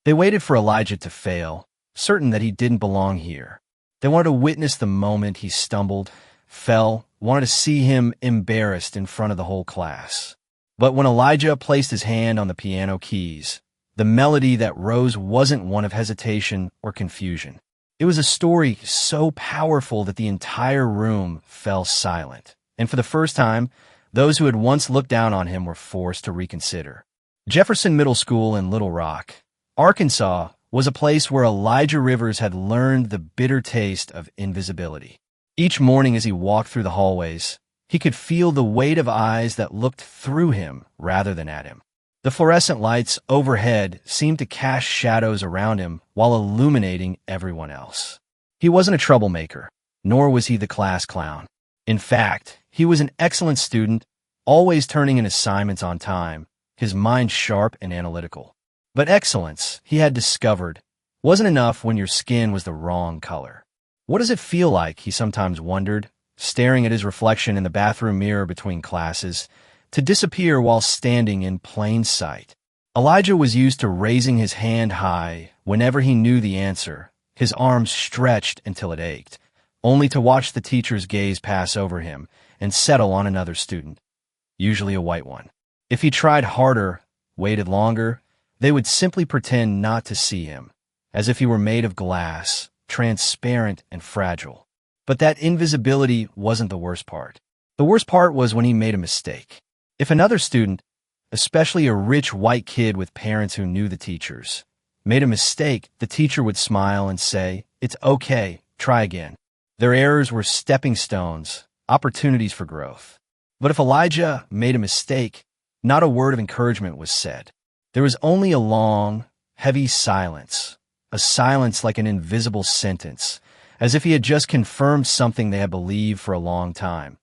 They waited for Elijah to fail, certain that he didn't belong here. They wanted to witness the moment he stumbled, fell, wanted to see him embarrassed in front of the whole class. But when Elijah placed his hand on the piano keys, the melody that rose wasn't one of hesitation or confusion. It was a story so powerful that the entire room fell silent. And for the first time, those who had once looked down on him were forced to reconsider. Jefferson Middle School in Little Rock, Arkansas, was a place where Elijah Rivers had learned the bitter taste of invisibility. Each morning as he walked through the hallways, he could feel the weight of eyes that looked through him rather than at him. The fluorescent lights overhead seemed to cast shadows around him while illuminating everyone else. He wasn't a troublemaker, nor was he the class clown. In fact, he was an excellent student, always turning in assignments on time, his mind sharp and analytical. But excellence, he had discovered, wasn't enough when your skin was the wrong color. What does it feel like, he sometimes wondered, staring at his reflection in the bathroom mirror between classes, to disappear while standing in plain sight? Elijah was used to raising his hand high whenever he knew the answer, his arms stretched until it ached, only to watch the teacher's gaze pass over him and settle on another student, usually a white one. If he tried harder, waited longer, they would simply pretend not to see him, as if he were made of glass, transparent and fragile. But that invisibility wasn't the worst part. The worst part was when he made a mistake. If another student, especially a rich white kid with parents who knew the teachers, made a mistake, the teacher would smile and say, "It's okay, try again." Their errors were stepping stones, opportunities for growth. But if Elijah made a mistake, not a word of encouragement was said. There was only a long, heavy silence, a silence like an invisible sentence, as if he had just confirmed something they had believed for a long time.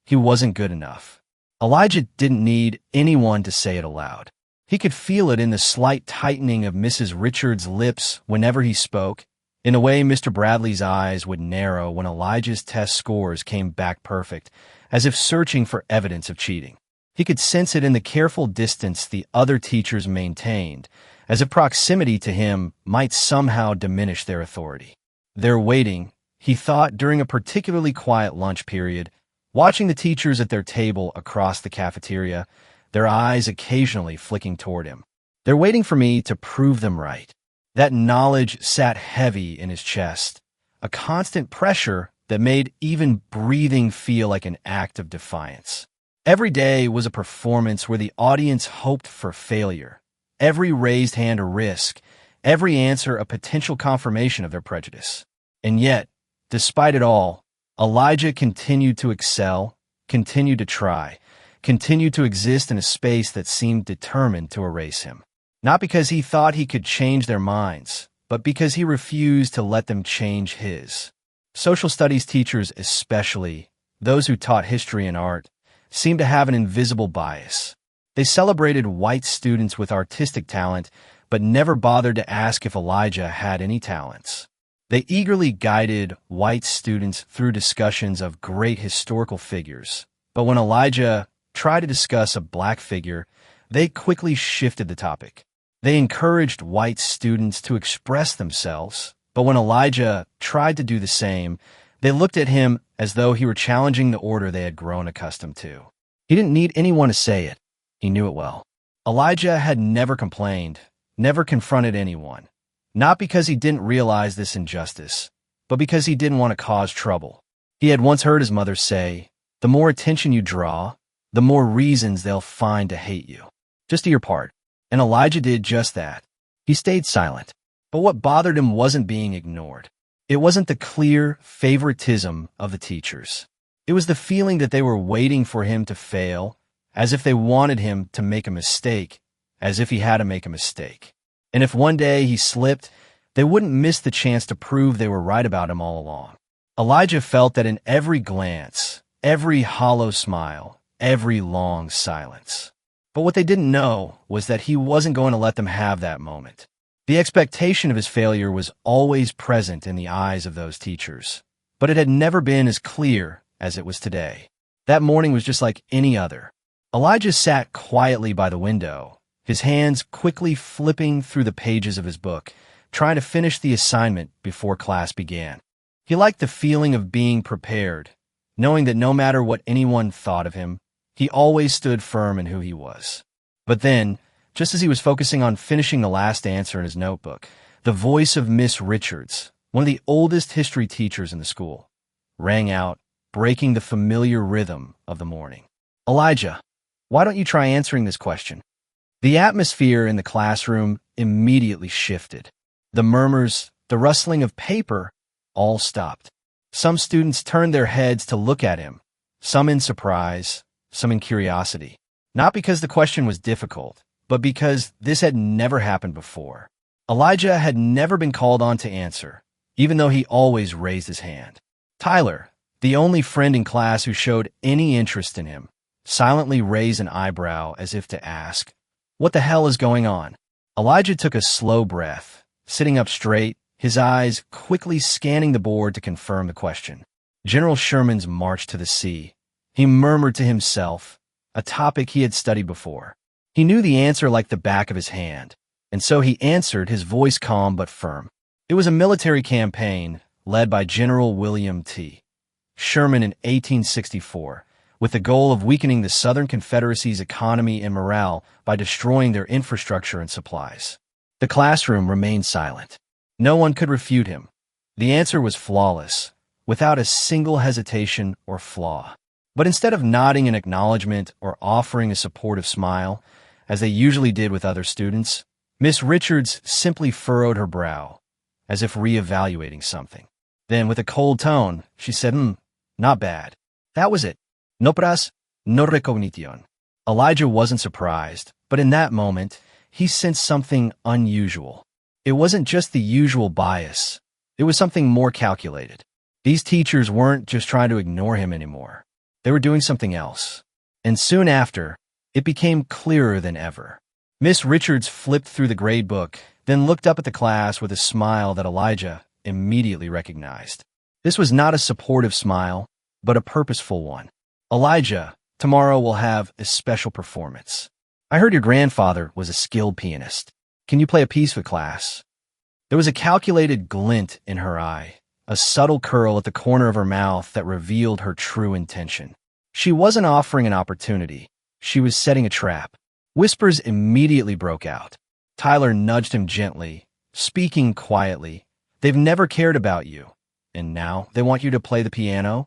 He wasn't good enough. Elijah didn't need anyone to say it aloud. He could feel it in the slight tightening of Mrs. Richards' lips whenever he spoke, in the way Mr. Bradley's eyes would narrow when Elijah's test scores came back perfect, as if searching for evidence of cheating. He could sense it in the careful distance the other teachers maintained, as if proximity to him might somehow diminish their authority. Their waiting, he thought during a particularly quiet lunch period, watching the teachers at their table across the cafeteria, their eyes occasionally flicking toward him. They're waiting for me to prove them right. That knowledge sat heavy in his chest, a constant pressure that made even breathing feel like an act of defiance. Every day was a performance where the audience hoped for failure, every raised hand a risk, every answer a potential confirmation of their prejudice. And yet, despite it all, Elijah continued to excel, continued to try, continued to exist in a space that seemed determined to erase him. Not because he thought he could change their minds, but because he refused to let them change his. Social studies teachers especially, those who taught history and art, seemed to have an invisible bias. They celebrated white students with artistic talent, but never bothered to ask if Elijah had any talents. They eagerly guided white students through discussions of great historical figures, but when Elijah tried to discuss a black figure, they quickly shifted the topic. They encouraged white students to express themselves, but when Elijah tried to do the same, they looked at him as though he were challenging the order they had grown accustomed to. He didn't need anyone to say it. He knew it well. Elijah had never complained, never confronted anyone, not because he didn't realize this injustice, but because he didn't want to cause trouble. He had once heard his mother say, "The more attention you draw, the more reasons they'll find to hate you. Just do your part." And Elijah did just that. He stayed silent. But what bothered him wasn't being ignored. It wasn't the clear favoritism of the teachers. It was the feeling that they were waiting for him to fail, as if they wanted him to make a mistake, as if he had to make a mistake. And if one day he slipped, they wouldn't miss the chance to prove they were right about him all along. Elijah felt that in every glance, every hollow smile, every long silence. But what they didn't know was that he wasn't going to let them have that moment. The expectation of his failure was always present in the eyes of those teachers, but it had never been as clear as it was today. That morning was just like any other. Elijah sat quietly by the window, his hands quickly flipping through the pages of his book, trying to finish the assignment before class began. He liked the feeling of being prepared, knowing that no matter what anyone thought of him, he always stood firm in who he was. But then, just as he was focusing on finishing the last answer in his notebook, the voice of Miss Richards, one of the oldest history teachers in the school, rang out, breaking the familiar rhythm of the morning. "Elijah, why don't you try answering this question?" The atmosphere in the classroom immediately shifted. The murmurs, the rustling of paper, all stopped. Some students turned their heads to look at him, some in surprise, some in curiosity. Not because the question was difficult, but because this had never happened before. Elijah had never been called on to answer, even though he always raised his hand. Tyler, the only friend in class who showed any interest in him, silently raised an eyebrow as if to ask, "What the hell is going on?" Elijah took a slow breath, sitting up straight, his eyes quickly scanning the board to confirm the question. General Sherman's March to the Sea. He murmured to himself, a topic he had studied before. He knew the answer like the back of his hand, and so he answered, his voice calm but firm. It was a military campaign led by General William T. Sherman in 1864, with the goal of weakening the Southern Confederacy's economy and morale by destroying their infrastructure and supplies. The classroom remained silent. No one could refute him. The answer was flawless, without a single hesitation or flaw. But instead of nodding in acknowledgement or offering a supportive smile, as they usually did with other students, Miss Richards simply furrowed her brow, as if reevaluating something. Then, with a cold tone, she said, "Not bad. That was it. No pras, no recognition." Elijah wasn't surprised, but in that moment, he sensed something unusual. It wasn't just the usual bias. It was something more calculated. These teachers weren't just trying to ignore him anymore. They were doing something else. And soon after, it became clearer than ever. Miss Richards flipped through the grade book, then looked up at the class with a smile that Elijah immediately recognized. This was not a supportive smile, but a purposeful one. "Elijah, tomorrow we'll have a special performance. I heard your grandfather was a skilled pianist. Can you play a piece with class?" There was a calculated glint in her eye, a subtle curl at the corner of her mouth that revealed her true intention. She wasn't offering an opportunity. She was setting a trap. Whispers immediately broke out. Tyler nudged him gently, speaking quietly. "They've never cared about you, and now they want you to play the piano?"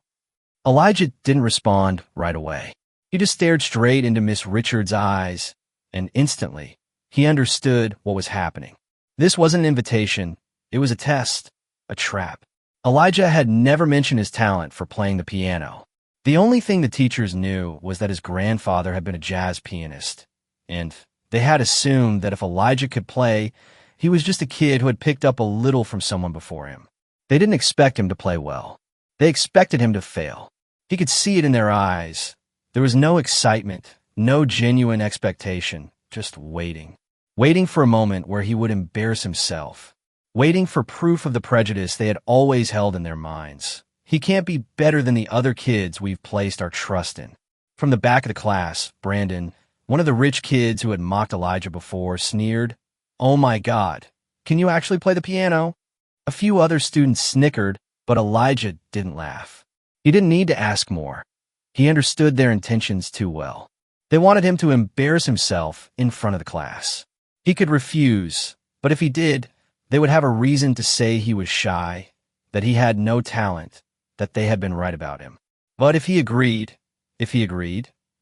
Elijah didn't respond right away. He just stared straight into Miss Richards' eyes, and instantly, he understood what was happening. This wasn't an invitation. It was a test, a trap. Elijah had never mentioned his talent for playing the piano. The only thing the teachers knew was that his grandfather had been a jazz pianist, and they had assumed that if Elijah could play, he was just a kid who had picked up a little from someone before him. They didn't expect him to play well. They expected him to fail. He could see it in their eyes. There was no excitement, no genuine expectation, just waiting. Waiting for a moment where he would embarrass himself. Waiting for proof of the prejudice they had always held in their minds. He can't be better than the other kids we've placed our trust in. From the back of the class, Brandon, one of the rich kids who had mocked Elijah before, sneered, "Oh my God, can you actually play the piano?" A few other students snickered, but Elijah didn't laugh. He didn't need to ask more. He understood their intentions too well. They wanted him to embarrass himself in front of the class. He could refuse, but if he did, they would have a reason to say he was shy, that he had no talent, that they had been right about him. But if he agreed,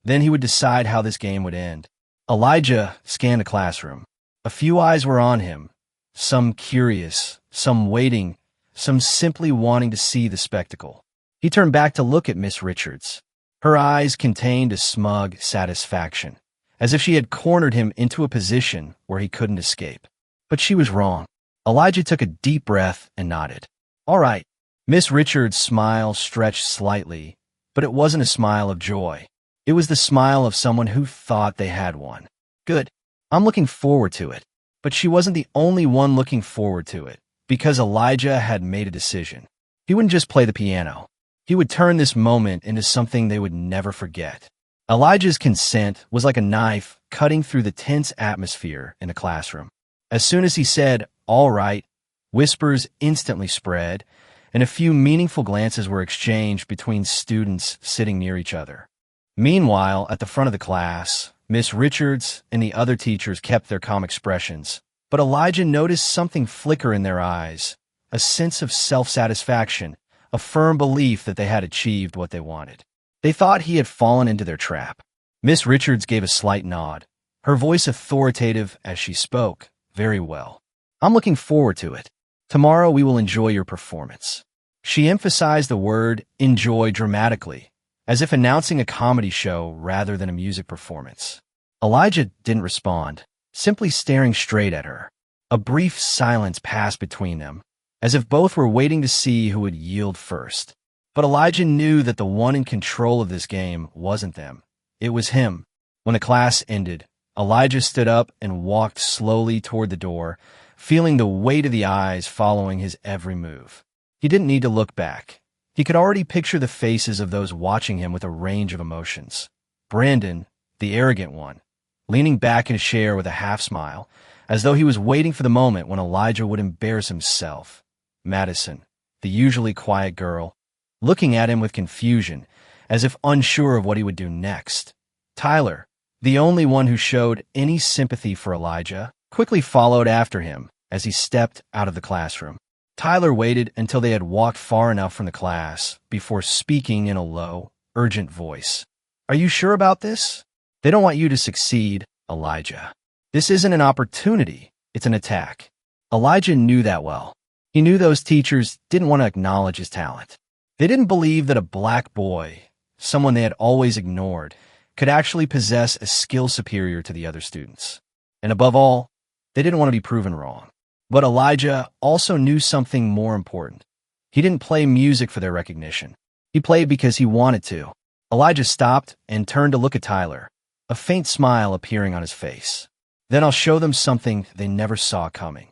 then he would decide how this game would end. Elijah scanned the classroom. A few eyes were on him, some curious, some waiting, some simply wanting to see the spectacle. He turned back to look at Miss Richards. Her eyes contained a smug satisfaction, as if she had cornered him into a position where he couldn't escape. But she was wrong. Elijah took a deep breath and nodded. "All right." Miss Richards' smile stretched slightly, but it wasn't a smile of joy. It was the smile of someone who thought they had one. "Good. I'm looking forward to it." But she wasn't the only one looking forward to it, because Elijah had made a decision. He wouldn't just play the piano. He would turn this moment into something they would never forget. Elijah's consent was like a knife cutting through the tense atmosphere in the classroom. As soon as he said, "All right," whispers instantly spread, and a few meaningful glances were exchanged between students sitting near each other. Meanwhile, at the front of the class, Miss Richards and the other teachers kept their calm expressions, but Elijah noticed something flicker in their eyes, a sense of self-satisfaction, a firm belief that they had achieved what they wanted. They thought he had fallen into their trap. Miss Richards gave a slight nod, her voice authoritative as she spoke. "Very well. I'm looking forward to it. Tomorrow we will enjoy your performance." She emphasized the word enjoy dramatically, as if announcing a comedy show rather than a music performance. Elijah didn't respond, simply staring straight at her. A brief silence passed between them, as if both were waiting to see who would yield first. But Elijah knew that the one in control of this game wasn't them. It was him. When the class ended, Elijah stood up and walked slowly toward the door, feeling the weight of the eyes following his every move. He didn't need to look back. He could already picture the faces of those watching him with a range of emotions. Brandon, the arrogant one, leaning back in his chair with a half-smile, as though he was waiting for the moment when Elijah would embarrass himself. Madison, the usually quiet girl, looking at him with confusion, as if unsure of what he would do next. Tyler, the only one who showed any sympathy for Elijah, quickly followed after him as he stepped out of the classroom. Tyler waited until they had walked far enough from the class before speaking in a low, urgent voice. "Are you sure about this? They don't want you to succeed, Elijah. This isn't an opportunity, it's an attack." Elijah knew that well. He knew those teachers didn't want to acknowledge his talent. They didn't believe that a black boy, someone they had always ignored, could actually possess a skill superior to the other students. And above all, they didn't want to be proven wrong. But Elijah also knew something more important. He didn't play music for their recognition. He played because he wanted to. Elijah stopped and turned to look at Tyler, a faint smile appearing on his face. "Then I'll show them something they never saw coming."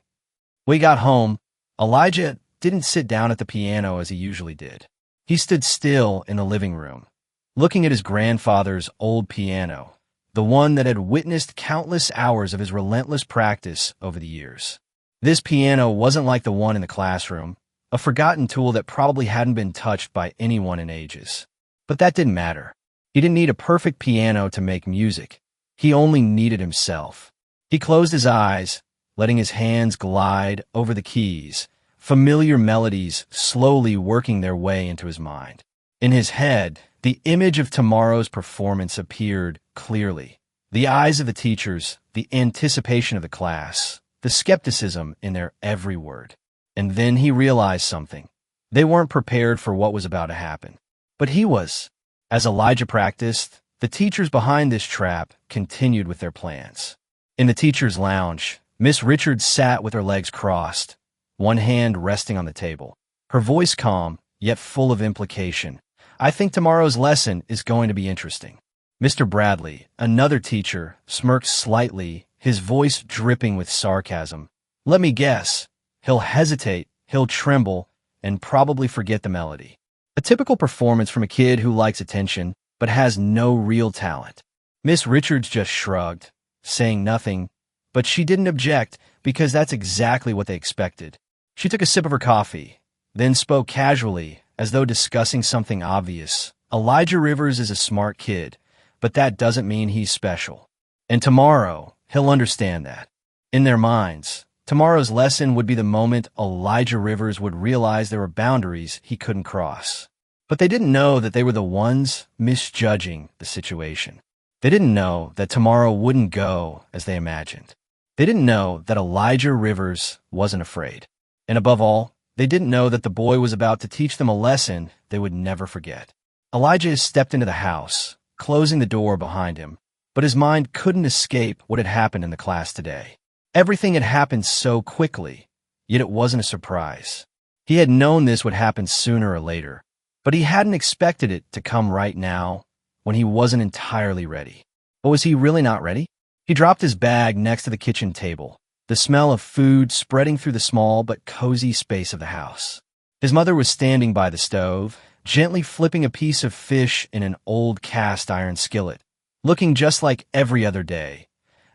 When he got home, Elijah didn't sit down at the piano as he usually did. He stood still in the living room, looking at his grandfather's old piano, the one that had witnessed countless hours of his relentless practice over the years. This piano wasn't like the one in the classroom, a forgotten tool that probably hadn't been touched by anyone in ages. But that didn't matter. He didn't need a perfect piano to make music. He only needed himself. He closed his eyes, letting his hands glide over the keys, familiar melodies slowly working their way into his mind. In his head, the image of tomorrow's performance appeared clearly. The eyes of the teachers, the anticipation of the class, the skepticism in their every word. And then he realized something. They weren't prepared for what was about to happen. But he was. As Elijah practiced, the teachers behind this trap continued with their plans. In the teacher's lounge, Miss Richards sat with her legs crossed, one hand resting on the table, her voice calm, yet full of implication. "I think tomorrow's lesson is going to be interesting." Mr. Bradley, another teacher, smirked slightly, his voice dripping with sarcasm. "Let me guess. He'll hesitate, he'll tremble, and probably forget the melody." A typical performance from a kid who likes attention, but has no real talent. Miss Richards just shrugged, saying nothing, but she didn't object because that's exactly what they expected. She took a sip of her coffee, then spoke casually, as though discussing something obvious. "Elijah Rivers is a smart kid, but that doesn't mean he's special. And tomorrow, he'll understand that." In their minds, tomorrow's lesson would be the moment Elijah Rivers would realize there were boundaries he couldn't cross. But they didn't know that they were the ones misjudging the situation. They didn't know that tomorrow wouldn't go as they imagined. They didn't know that Elijah Rivers wasn't afraid. And above all, they didn't know that the boy was about to teach them a lesson they would never forget. Elijah stepped into the house, closing the door behind him, but his mind couldn't escape what had happened in the class today. Everything had happened so quickly, yet it wasn't a surprise. He had known this would happen sooner or later, but he hadn't expected it to come right now when he wasn't entirely ready. But was he really not ready? He dropped his bag next to the kitchen table, the smell of food spreading through the small but cozy space of the house. His mother was standing by the stove, gently flipping a piece of fish in an old cast iron skillet, looking just like every other day,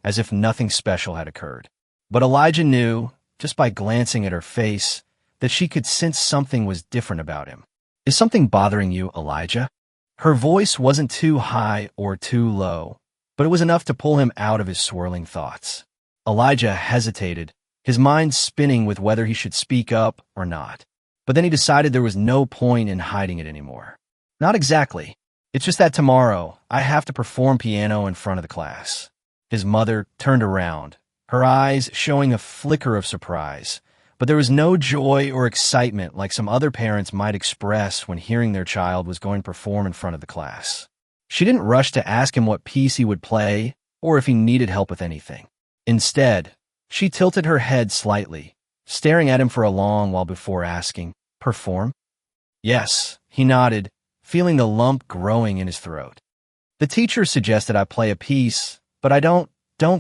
as if nothing special had occurred. But Elijah knew, just by glancing at her face, that she could sense something was different about him. "Is something bothering you, Elijah?" Her voice wasn't too high or too low, but it was enough to pull him out of his swirling thoughts. Elijah hesitated, his mind spinning with whether he should speak up or not. But then he decided there was no point in hiding it anymore. "Not exactly. It's just that tomorrow I have to perform piano in front of the class." His mother turned around, her eyes showing a flicker of surprise, but there was no joy or excitement like some other parents might express when hearing their child was going to perform in front of the class. She didn't rush to ask him what piece he would play or if he needed help with anything. Instead, she tilted her head slightly, staring at him for a long while before asking, "Perform?" "Yes," he nodded, feeling the lump growing in his throat. "The teacher suggested I play a piece, but I don't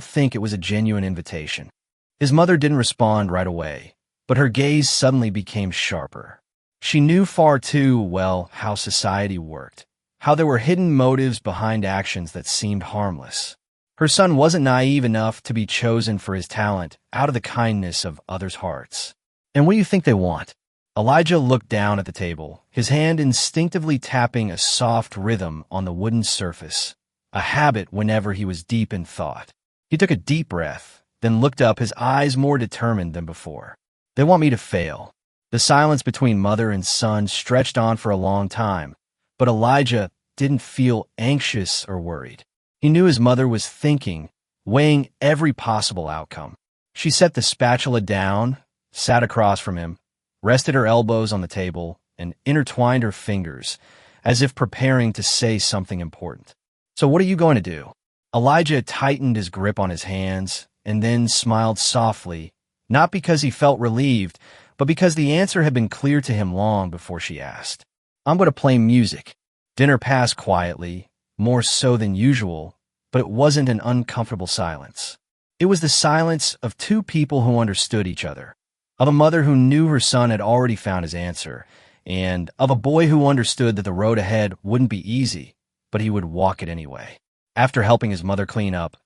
think it was a genuine invitation." His mother didn't respond right away, but her gaze suddenly became sharper. She knew far too well how society worked, how there were hidden motives behind actions that seemed harmless. Her son wasn't naive enough to be chosen for his talent out of the kindness of others' hearts. "And what do you think they want?" Elijah looked down at the table, his hand instinctively tapping a soft rhythm on the wooden surface, a habit whenever he was deep in thought. He took a deep breath, then looked up, his eyes more determined than before. "They want me to fail." The silence between mother and son stretched on for a long time, but Elijah didn't feel anxious or worried. He knew his mother was thinking, weighing every possible outcome. She set the spatula down, sat across from him, rested her elbows on the table, and intertwined her fingers, as if preparing to say something important. "So what are you going to do?" Elijah tightened his grip on his hands, and then smiled softly, not because he felt relieved, but because the answer had been clear to him long before she asked. "I'm going to play music." Dinner passed quietly, more so than usual, but it wasn't an uncomfortable silence. It was the silence of two people who understood each other, of a mother who knew her son had already found his answer, and of a boy who understood that the road ahead wouldn't be easy, but he would walk it anyway. After helping his mother clean up,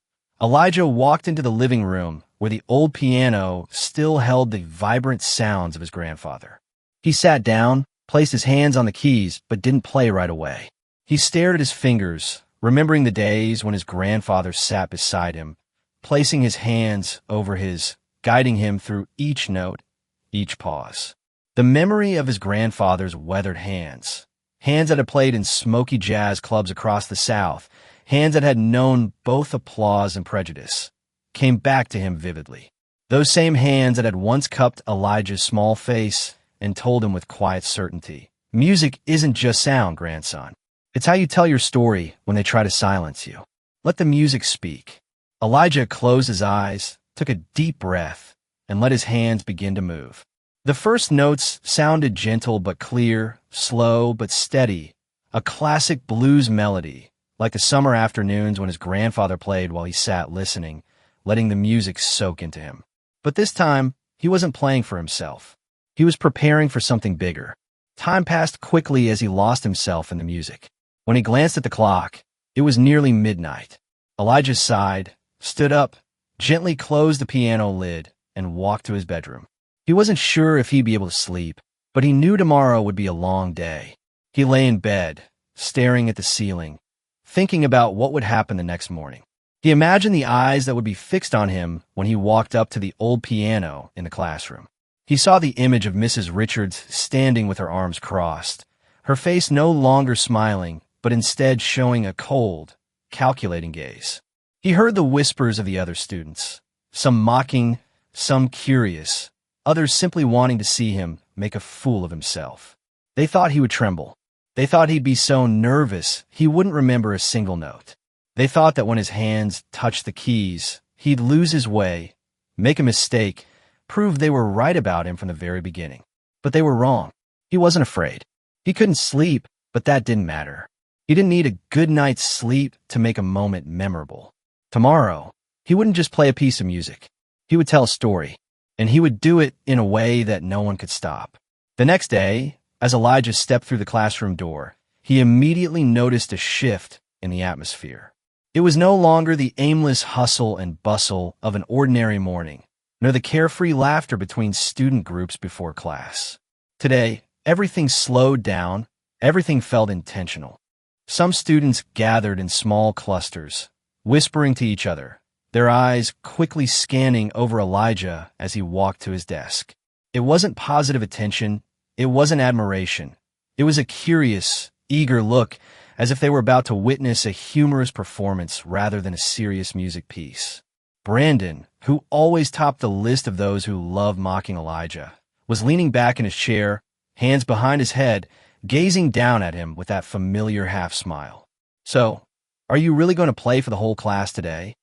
Elijah walked into the living room where the old piano still held the vibrant sounds of his grandfather. He sat down, placed his hands on the keys, but didn't play right away. He stared at his fingers, remembering the days when his grandfather sat beside him, placing his hands over his, guiding him through each note, each pause. The memory of his grandfather's weathered hands, hands that had played in smoky jazz clubs across the South, hands that had known both applause and prejudice, came back to him vividly. Those same hands that had once cupped Elijah's small face and told him with quiet certainty, "Music isn't just sound, grandson. It's how you tell your story when they try to silence you. Let the music speak." Elijah closed his eyes, took a deep breath, and let his hands begin to move. The first notes sounded gentle but clear, slow but steady, a classic blues melody, like the summer afternoons when his grandfather played while he sat listening, letting the music soak into him. But this time, he wasn't playing for himself. He was preparing for something bigger. Time passed quickly as he lost himself in the music. When he glanced at the clock, it was nearly midnight. Elijah sighed, stood up, gently closed the piano lid, and walked to his bedroom. He wasn't sure if he'd be able to sleep, but he knew tomorrow would be a long day. He lay in bed, staring at the ceiling, thinking about what would happen the next morning. He imagined the eyes that would be fixed on him when he walked up to the old piano in the classroom. He saw the image of Mrs. Richards standing with her arms crossed, her face no longer smiling, but instead showing a cold, calculating gaze. He heard the whispers of the other students, some mocking, some curious, others simply wanting to see him make a fool of himself. They thought he would tremble. They thought he'd be so nervous he wouldn't remember a single note. They thought that when his hands touched the keys, he'd lose his way, make a mistake, prove they were right about him from the very beginning. But they were wrong. He wasn't afraid. He couldn't sleep, but that didn't matter. He didn't need a good night's sleep to make a moment memorable. Tomorrow, he wouldn't just play a piece of music. He would tell a story, and he would do it in a way that no one could stop. The next day, As Elijah stepped through the classroom door, he immediately noticed a shift in the atmosphere. It was no longer the aimless hustle and bustle of an ordinary morning, nor the carefree laughter between student groups before class. Today, everything slowed down, everything felt intentional. Some students gathered in small clusters, whispering to each other, their eyes quickly scanning over Elijah as he walked to his desk. It wasn't positive attention, it wasn't admiration. It was a curious, eager look, as if they were about to witness a humorous performance rather than a serious music piece. Brandon, who always topped the list of those who loved mocking Elijah, was leaning back in his chair, hands behind his head, gazing down at him with that familiar half-smile. "So, are you really going to play for the whole class today?"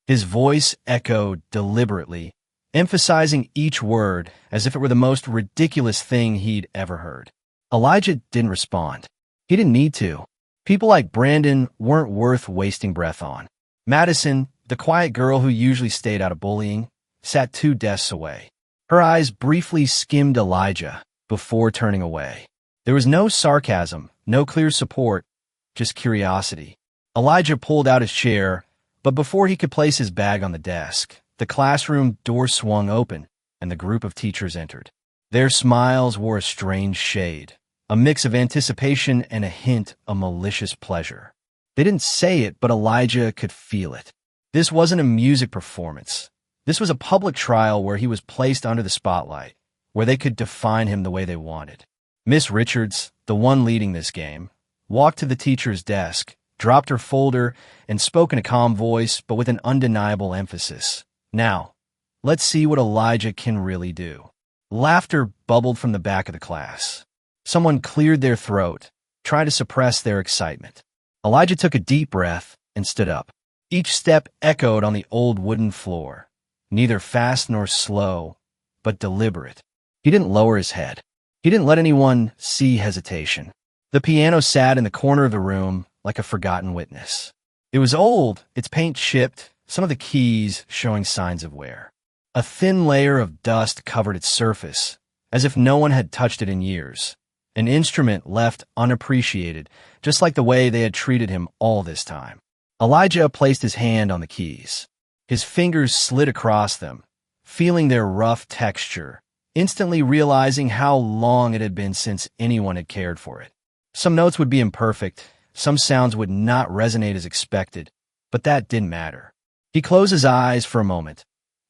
His voice echoed deliberately, emphasizing each word as if it were the most ridiculous thing he'd ever heard. Elijah didn't respond. He didn't need to. People like Brandon weren't worth wasting breath on. Madison, the quiet girl who usually stayed out of bullying, sat 2 desks away. Her eyes briefly skimmed Elijah before turning away. There was no sarcasm, no clear support, just curiosity. Elijah pulled out his chair, but before he could place his bag on the desk, the classroom door swung open and the group of teachers entered. Their smiles wore a strange shade, a mix of anticipation and a hint of malicious pleasure. They didn't say it, but Elijah could feel it. This wasn't a music performance. This was a public trial where he was placed under the spotlight, where they could define him the way they wanted. Miss Richards, the one leading this game, walked to the teacher's desk, dropped her folder, and spoke in a calm voice, but with an undeniable emphasis. "Now, let's see what Elijah can really do." Laughter bubbled from the back of the class. Someone cleared their throat, trying to suppress their excitement. Elijah took a deep breath and stood up. Each step echoed on the old wooden floor, neither fast nor slow, but deliberate. He didn't lower his head. He didn't let anyone see hesitation. The piano sat in the corner of the room like a forgotten witness. It was old, its paint chipped, some of the keys showing signs of wear. A thin layer of dust covered its surface, as if no one had touched it in years. An instrument left unappreciated, just like the way they had treated him all this time. Elijah placed his hand on the keys. His fingers slid across them, feeling their rough texture, instantly realizing how long it had been since anyone had cared for it. Some notes would be imperfect, some sounds would not resonate as expected, but that didn't matter. He closed his eyes for a moment,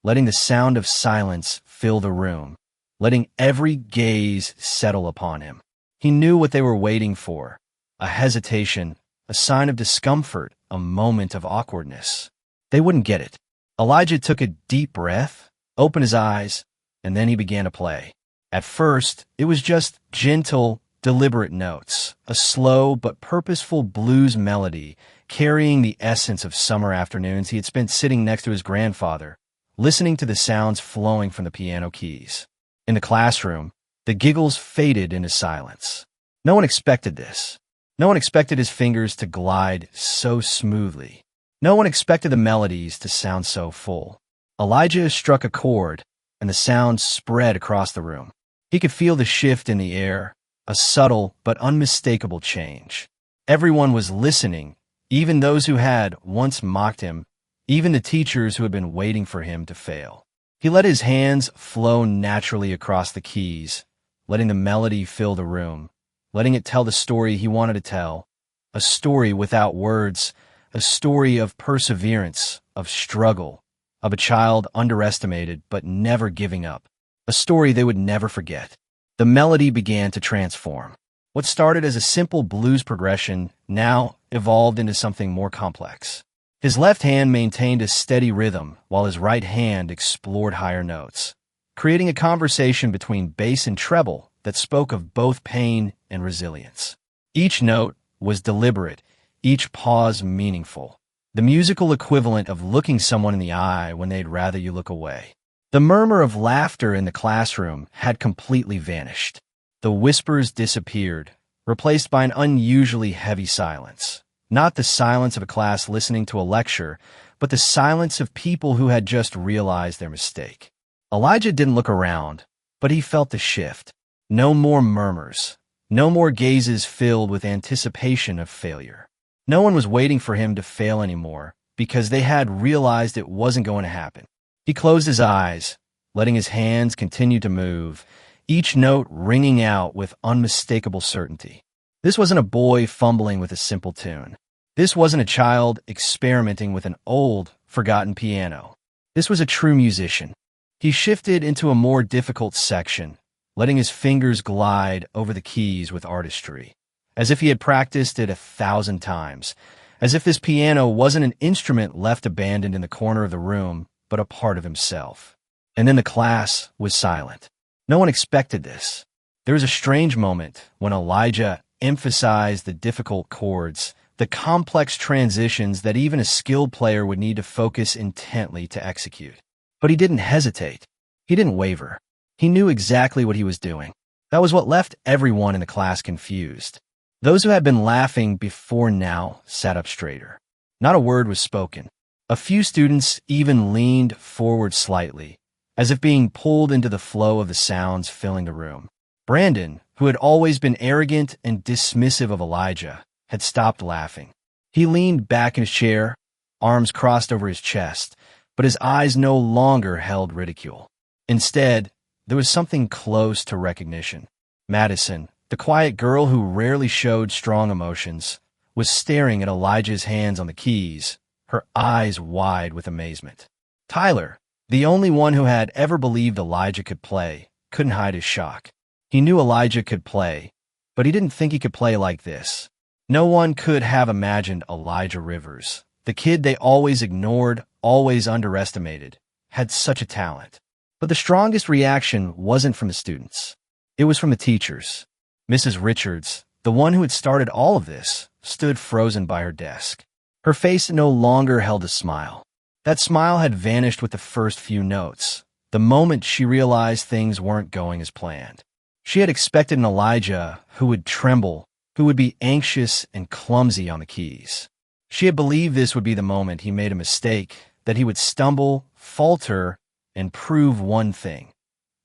letting the sound of silence fill the room, letting every gaze settle upon him. He knew what they were waiting for, a hesitation, a sign of discomfort, a moment of awkwardness. They wouldn't get it. Elijah took a deep breath, opened his eyes, and then he began to play. At first, it was just gentle, deliberate notes, a slow but purposeful blues melody carrying the essence of summer afternoons he had spent sitting next to his grandfather, listening to the sounds flowing from the piano keys. In the classroom, the giggles faded into silence. No one expected this. No one expected his fingers to glide so smoothly. No one expected the melodies to sound so full. Elijah struck a chord, and the sound spread across the room. He could feel the shift in the air, a subtle but unmistakable change. Everyone was listening, even those who had once mocked him, even the teachers who had been waiting for him to fail. He let his hands flow naturally across the keys, letting the melody fill the room, letting it tell the story he wanted to tell, a story without words, a story of perseverance, of struggle, of a child underestimated but never giving up, a story they would never forget. The melody began to transform. What started as a simple blues progression now evolved into something more complex. His left hand maintained a steady rhythm while his right hand explored higher notes, creating a conversation between bass and treble that spoke of both pain and resilience. Each note was deliberate, each pause meaningful, the musical equivalent of looking someone in the eye when they'd rather you look away. The murmur of laughter in the classroom had completely vanished. The whispers disappeared, replaced by an unusually heavy silence. Not the silence of a class listening to a lecture, but the silence of people who had just realized their mistake. Elijah didn't look around, but he felt the shift. No more murmurs, No more gazes filled with anticipation of failure. No one was waiting for him to fail anymore because they had realized it wasn't going to happen. He closed his eyes, letting his hands continue to move, each note ringing out with unmistakable certainty. This wasn't a boy fumbling with a simple tune. This wasn't a child experimenting with an old, forgotten piano. This was a true musician. He shifted into a more difficult section, letting his fingers glide over the keys with artistry, as if he had practiced it 1,000 times, as if this piano wasn't an instrument left abandoned in the corner of the room, but a part of himself. And then the class was silent. No one expected this. There was a strange moment when Elijah emphasized the difficult chords, the complex transitions that even a skilled player would need to focus intently to execute. But he didn't hesitate. He didn't waver. He knew exactly what he was doing. That was what left everyone in the class confused. Those who had been laughing before now sat up straighter. Not a word was spoken. A few students even leaned forward slightly, as if being pulled into the flow of the sounds filling the room. Brandon, who had always been arrogant and dismissive of Elijah, had stopped laughing. He leaned back in his chair, arms crossed over his chest, but his eyes no longer held ridicule. Instead, there was something close to recognition. Madison, the quiet girl who rarely showed strong emotions, was staring at Elijah's hands on the keys, her eyes wide with amazement. Tyler, the only one who had ever believed Elijah could play, couldn't hide his shock. He knew Elijah could play, but he didn't think he could play like this. No one could have imagined Elijah Rivers, the kid they always ignored, always underestimated, had such a talent. But the strongest reaction wasn't from the students. It was from the teachers. Mrs. Richards, the one who had started all of this, stood frozen by her desk. Her face no longer held a smile. That smile had vanished with the first few notes, the moment she realized things weren't going as planned. She had expected an Elijah who would tremble, who would be anxious and clumsy on the keys. She had believed this would be the moment he made a mistake, that he would stumble, falter, and prove one thing.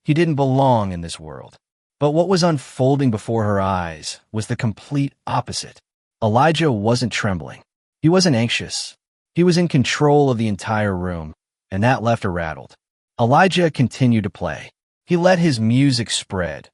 He didn't belong in this world. But what was unfolding before her eyes was the complete opposite. Elijah wasn't trembling. He wasn't anxious. He was in control of the entire room, and that left her rattled. Elijah continued to play. He let his music spread,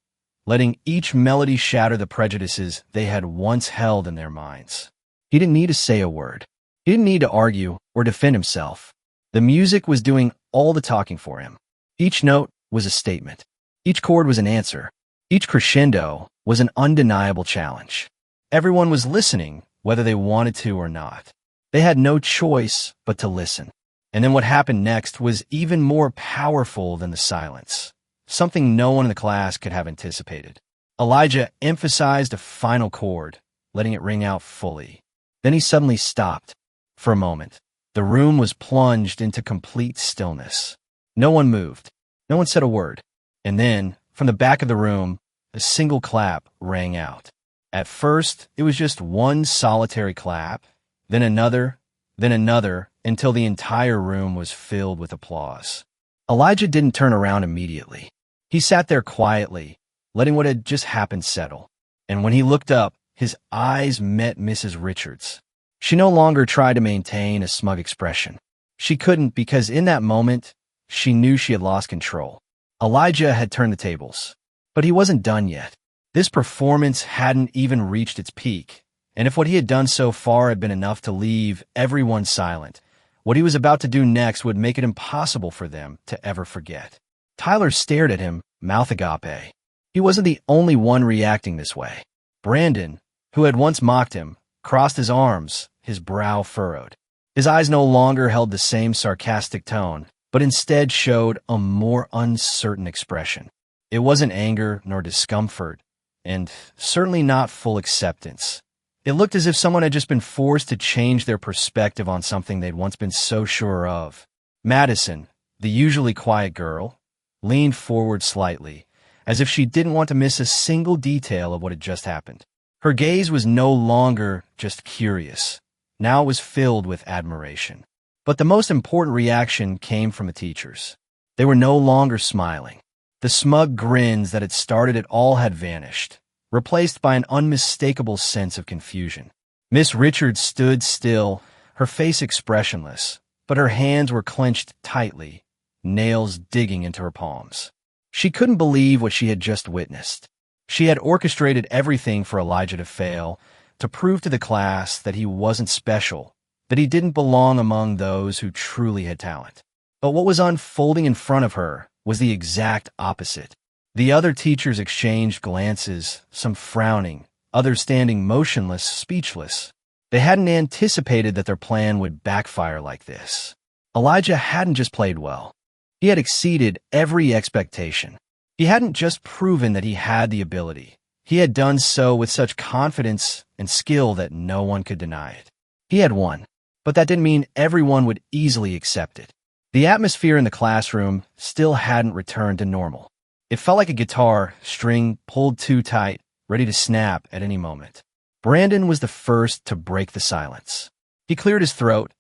letting each melody shatter the prejudices they had once held in their minds. He didn't need to say a word. He didn't need to argue or defend himself. The music was doing all the talking for him. Each note was a statement. Each chord was an answer. Each crescendo was an undeniable challenge. Everyone was listening, whether they wanted to or not. They had no choice but to listen. And then what happened next was even more powerful than the silence, something no one in the class could have anticipated. Elijah emphasized a final chord, letting it ring out fully. Then he suddenly stopped. For a moment, the room was plunged into complete stillness. No one moved. No one said a word. And then, from the back of the room, a single clap rang out. At first, it was just one solitary clap, then another, until the entire room was filled with applause. Elijah didn't turn around immediately. He sat there quietly, letting what had just happened settle. And when he looked up, his eyes met Mrs. Richards. She no longer tried to maintain a smug expression. She couldn't because in that moment, she knew she had lost control. Elijah had turned the tables. But he wasn't done yet. This performance hadn't even reached its peak. And if what he had done so far had been enough to leave everyone silent, what he was about to do next would make it impossible for them to ever forget. Tyler stared at him, mouth agape. He wasn't the only one reacting this way. Brandon, who had once mocked him, crossed his arms, his brow furrowed. His eyes no longer held the same sarcastic tone, but instead showed a more uncertain expression. It wasn't anger nor discomfort, and certainly not full acceptance. It looked as if someone had just been forced to change their perspective on something they'd once been so sure of. Madison, the usually quiet girl, leaned forward slightly, as if she didn't want to miss a single detail of what had just happened. Her gaze was no longer just curious. Now it was filled with admiration. But the most important reaction came from the teachers. They were no longer smiling. The smug grins that had started it all had vanished, replaced by an unmistakable sense of confusion. Miss Richards stood still, her face expressionless, but her hands were clenched tightly, nails digging into her palms. She couldn't believe what she had just witnessed. She had orchestrated everything for Elijah to fail, to prove to the class that he wasn't special, that he didn't belong among those who truly had talent. But what was unfolding in front of her was the exact opposite. The other teachers exchanged glances, some frowning, others standing motionless, speechless. They hadn't anticipated that their plan would backfire like this. Elijah hadn't just played well. He had exceeded every expectation. He hadn't just proven that he had the ability. He had done so with such confidence and skill that no one could deny it. He had won, but that didn't mean everyone would easily accept it. The atmosphere in the classroom still hadn't returned to normal. It felt like a guitar string pulled too tight, ready to snap at any moment. Brandon was the first to break the silence. He cleared his throat,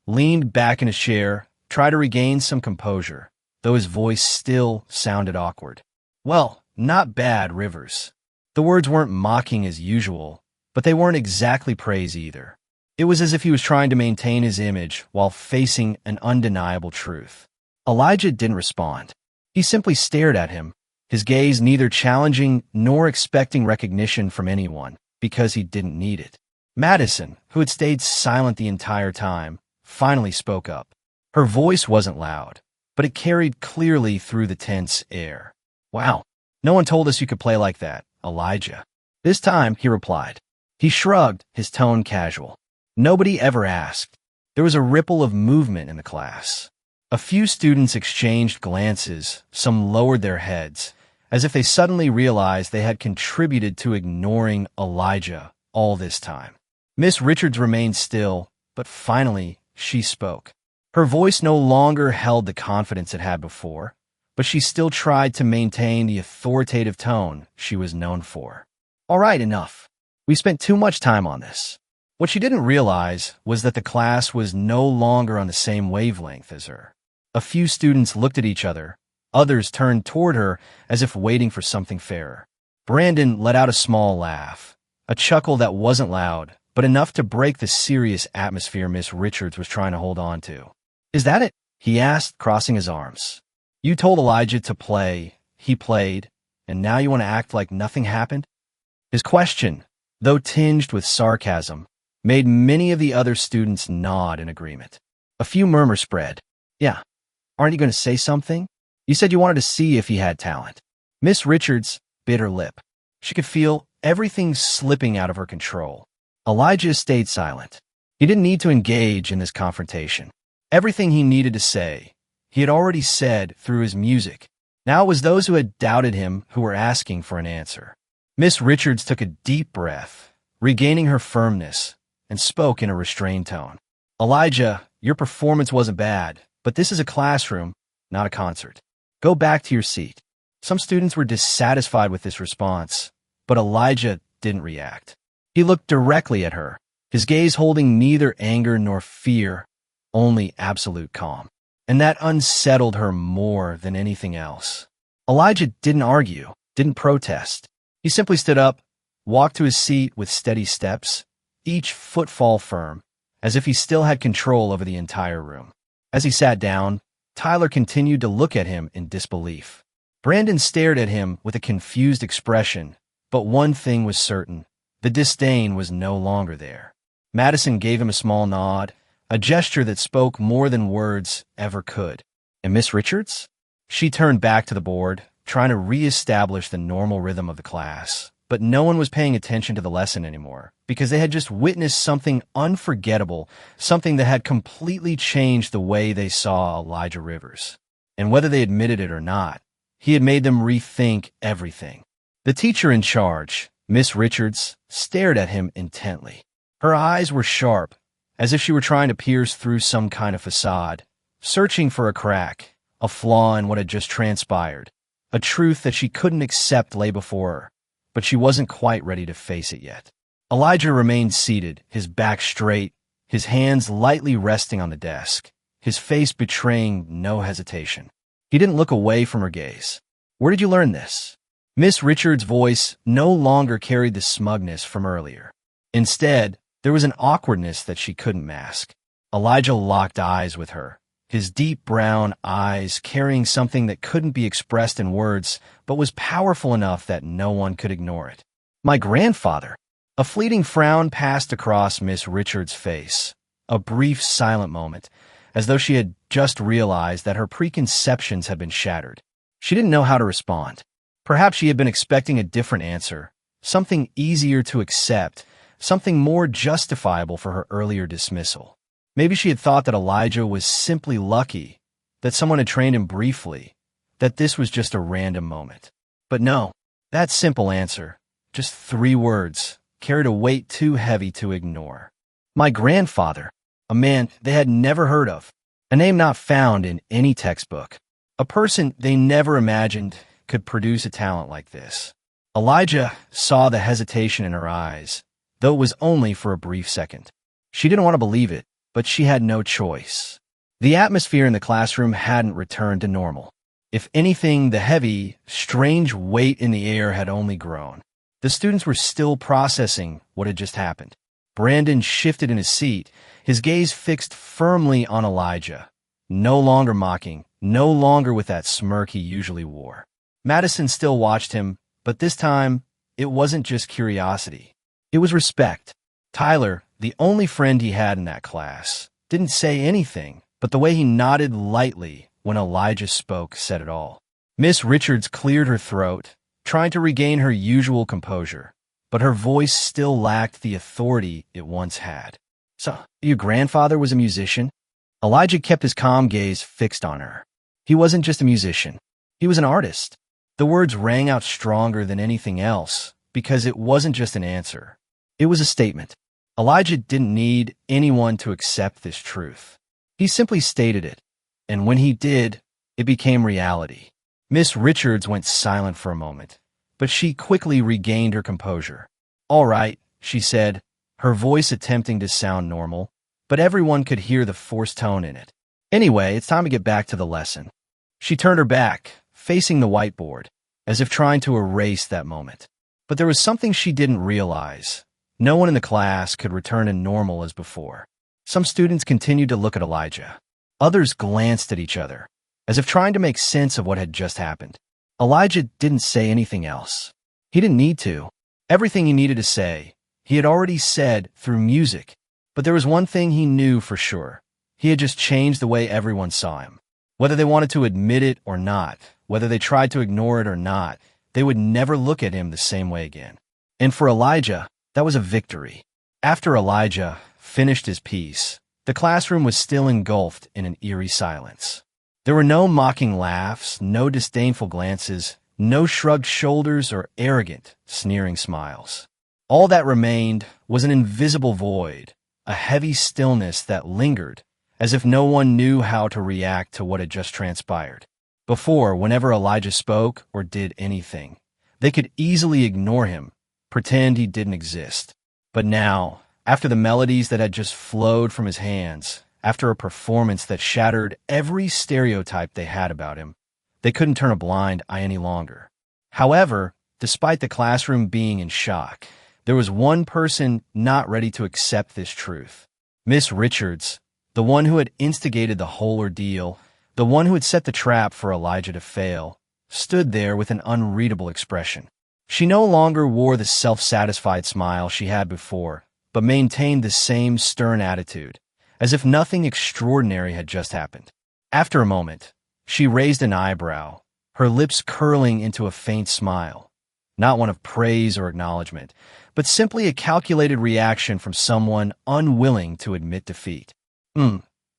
leaned back in his chair, tried to regain some composure, though his voice still sounded awkward. Well, not bad, Rivers. The words weren't mocking as usual, but they weren't exactly praise either. It was as if he was trying to maintain his image while facing an undeniable truth. Elijah didn't respond. He simply stared at him, his gaze neither challenging nor expecting recognition from anyone, because he didn't need it. Madison, who had stayed silent the entire time, finally spoke up. Her voice wasn't loud, but it carried clearly through the tense air. Wow, no one told us you could play like that, Elijah. This time, he replied. He shrugged, his tone casual. Nobody ever asked. There was a ripple of movement in the class. A few students exchanged glances, some lowered their heads, as if they suddenly realized they had contributed to ignoring Elijah all this time. Miss Richards remained still, but finally she spoke. Her voice no longer held the confidence it had before, but she still tried to maintain the authoritative tone she was known for. All right, enough. We spent too much time on this. What she didn't realize was that the class was no longer on the same wavelength as her. A few students looked at each other. Others turned toward her as if waiting for something fairer. Brandon let out a small laugh, a chuckle that wasn't loud, but enough to break the serious atmosphere Miss Richards was trying to hold on to. Is that it? He asked, crossing his arms. You told Elijah to play, he played, and now you want to act like nothing happened? His question, though tinged with sarcasm, made many of the other students nod in agreement. A few murmurs spread. Yeah, aren't you going to say something? You said you wanted to see if he had talent. Miss Richards bit her lip. She could feel everything slipping out of her control. Elijah stayed silent. He didn't need to engage in this confrontation. Everything he needed to say, he had already said through his music. Now it was those who had doubted him who were asking for an answer. Miss Richards took a deep breath, regaining her firmness, and spoke in a restrained tone. Elijah, your performance wasn't bad, but this is a classroom, not a concert. Go back to your seat. Some students were dissatisfied with this response, but Elijah didn't react. He looked directly at her, his gaze holding neither anger nor fear, only absolute calm. And that unsettled her more than anything else. Elijah didn't argue, didn't protest. He simply stood up, walked to his seat with steady steps, each footfall firm, as if he still had control over the entire room. As he sat down, Tyler continued to look at him in disbelief. Brandon stared at him with a confused expression, but one thing was certain. The disdain was no longer there. Madison gave him a small nod, a gesture that spoke more than words ever could. And Miss Richards? She turned back to the board, trying to re-establish the normal rhythm of the class. But no one was paying attention to the lesson anymore, because they had just witnessed something unforgettable, something that had completely changed the way they saw Elijah Rivers. And whether they admitted it or not, he had made them rethink everything. The teacher in charge, Miss Richards, stared at him intently. Her eyes were sharp, as if she were trying to pierce through some kind of facade, searching for a crack, a flaw in what had just transpired, a truth that she couldn't accept lay before her, but she wasn't quite ready to face it yet. Elijah remained seated, his back straight, his hands lightly resting on the desk, his face betraying no hesitation. He didn't look away from her gaze. Where did you learn this? Miss Richards' voice no longer carried the smugness from earlier. Instead, there was an awkwardness that she couldn't mask. Elijah locked eyes with her, his deep brown eyes carrying something that couldn't be expressed in words but was powerful enough that no one could ignore it. "My grandfather." A fleeting frown passed across Miss Richards' face, a brief silent moment, as though she had just realized that her preconceptions had been shattered. She didn't know how to respond. Perhaps she had been expecting a different answer, something easier to accept, something more justifiable for her earlier dismissal. Maybe she had thought that Elijah was simply lucky, that someone had trained him briefly, that this was just a random moment. But no, that simple answer, just 3 words, carried a weight too heavy to ignore. My grandfather, a man they had never heard of, a name not found in any textbook, a person they never imagined could produce a talent like this. Elijah saw the hesitation in her eyes, though it was only for a brief second. She didn't want to believe it, but she had no choice. The atmosphere in the classroom hadn't returned to normal. If anything, the heavy, strange weight in the air had only grown. The students were still processing what had just happened. Brandon shifted in his seat, his gaze fixed firmly on Elijah, no longer mocking, no longer with that smirk he usually wore. Madison still watched him, but this time, it wasn't just curiosity. It was respect. Tyler, the only friend he had in that class, didn't say anything, but the way he nodded lightly when Elijah spoke said it all. Miss Richards cleared her throat, trying to regain her usual composure, but her voice still lacked the authority it once had. "So, your grandfather was a musician?" Elijah kept his calm gaze fixed on her. He wasn't just a musician. He was an artist. The words rang out stronger than anything else, because it wasn't just an answer. It was a statement. Elijah didn't need anyone to accept this truth. He simply stated it, and when he did, it became reality. Miss Richards went silent for a moment, but she quickly regained her composure. "All right," she said, her voice attempting to sound normal, but everyone could hear the forced tone in it. "Anyway, it's time to get back to the lesson." She turned her back, facing the whiteboard, as if trying to erase that moment. But there was something she didn't realize. No one in the class could return to normal as before. Some students continued to look at Elijah. Others glanced at each other, as if trying to make sense of what had just happened. Elijah didn't say anything else. He didn't need to. Everything he needed to say, he had already said through music. But there was one thing he knew for sure. He had just changed the way everyone saw him. Whether they wanted to admit it or not, whether they tried to ignore it or not, they would never look at him the same way again. And for Elijah, that was a victory. After Elijah finished his piece, the classroom was still engulfed in an eerie silence. There were no mocking laughs, no disdainful glances, no shrugged shoulders or arrogant, sneering smiles. All that remained was an invisible void, a heavy stillness that lingered, as if no one knew how to react to what had just transpired. Before, whenever Elijah spoke or did anything, they could easily ignore him, pretend he didn't exist. But now, after the melodies that had just flowed from his hands, after a performance that shattered every stereotype they had about him, they couldn't turn a blind eye any longer. However, despite the classroom being in shock, there was one person not ready to accept this truth. Miss Richards, the one who had instigated the whole ordeal, the one who had set the trap for Elijah to fail, stood there with an unreadable expression. She no longer wore the self-satisfied smile she had before, but maintained the same stern attitude, as if nothing extraordinary had just happened. After a moment, she raised an eyebrow, her lips curling into a faint smile, not one of praise or acknowledgement, but simply a calculated reaction from someone unwilling to admit defeat.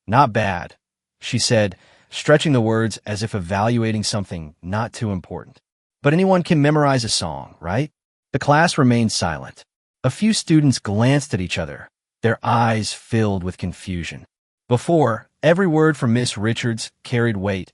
Not bad," she said, stretching the words as if evaluating something not too important. "But anyone can memorize a song, right?" The class remained silent. A few students glanced at each other, their eyes filled with confusion. Before, every word from Miss Richards carried weight,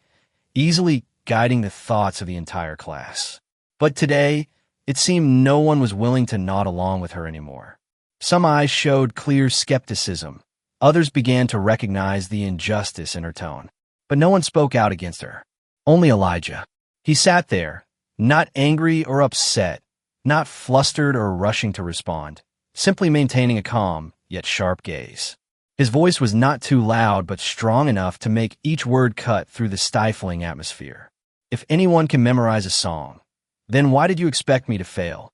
easily guiding the thoughts of the entire class. But today, it seemed no one was willing to nod along with her anymore. Some eyes showed clear skepticism. Others began to recognize the injustice in her tone. But no one spoke out against her. Only Elijah. He sat there, Not angry or upset, not flustered or rushing to respond, simply maintaining a calm, yet sharp gaze. His voice was not too loud but strong enough to make each word cut through the stifling atmosphere. If anyone can memorize a song, then why did you expect me to fail?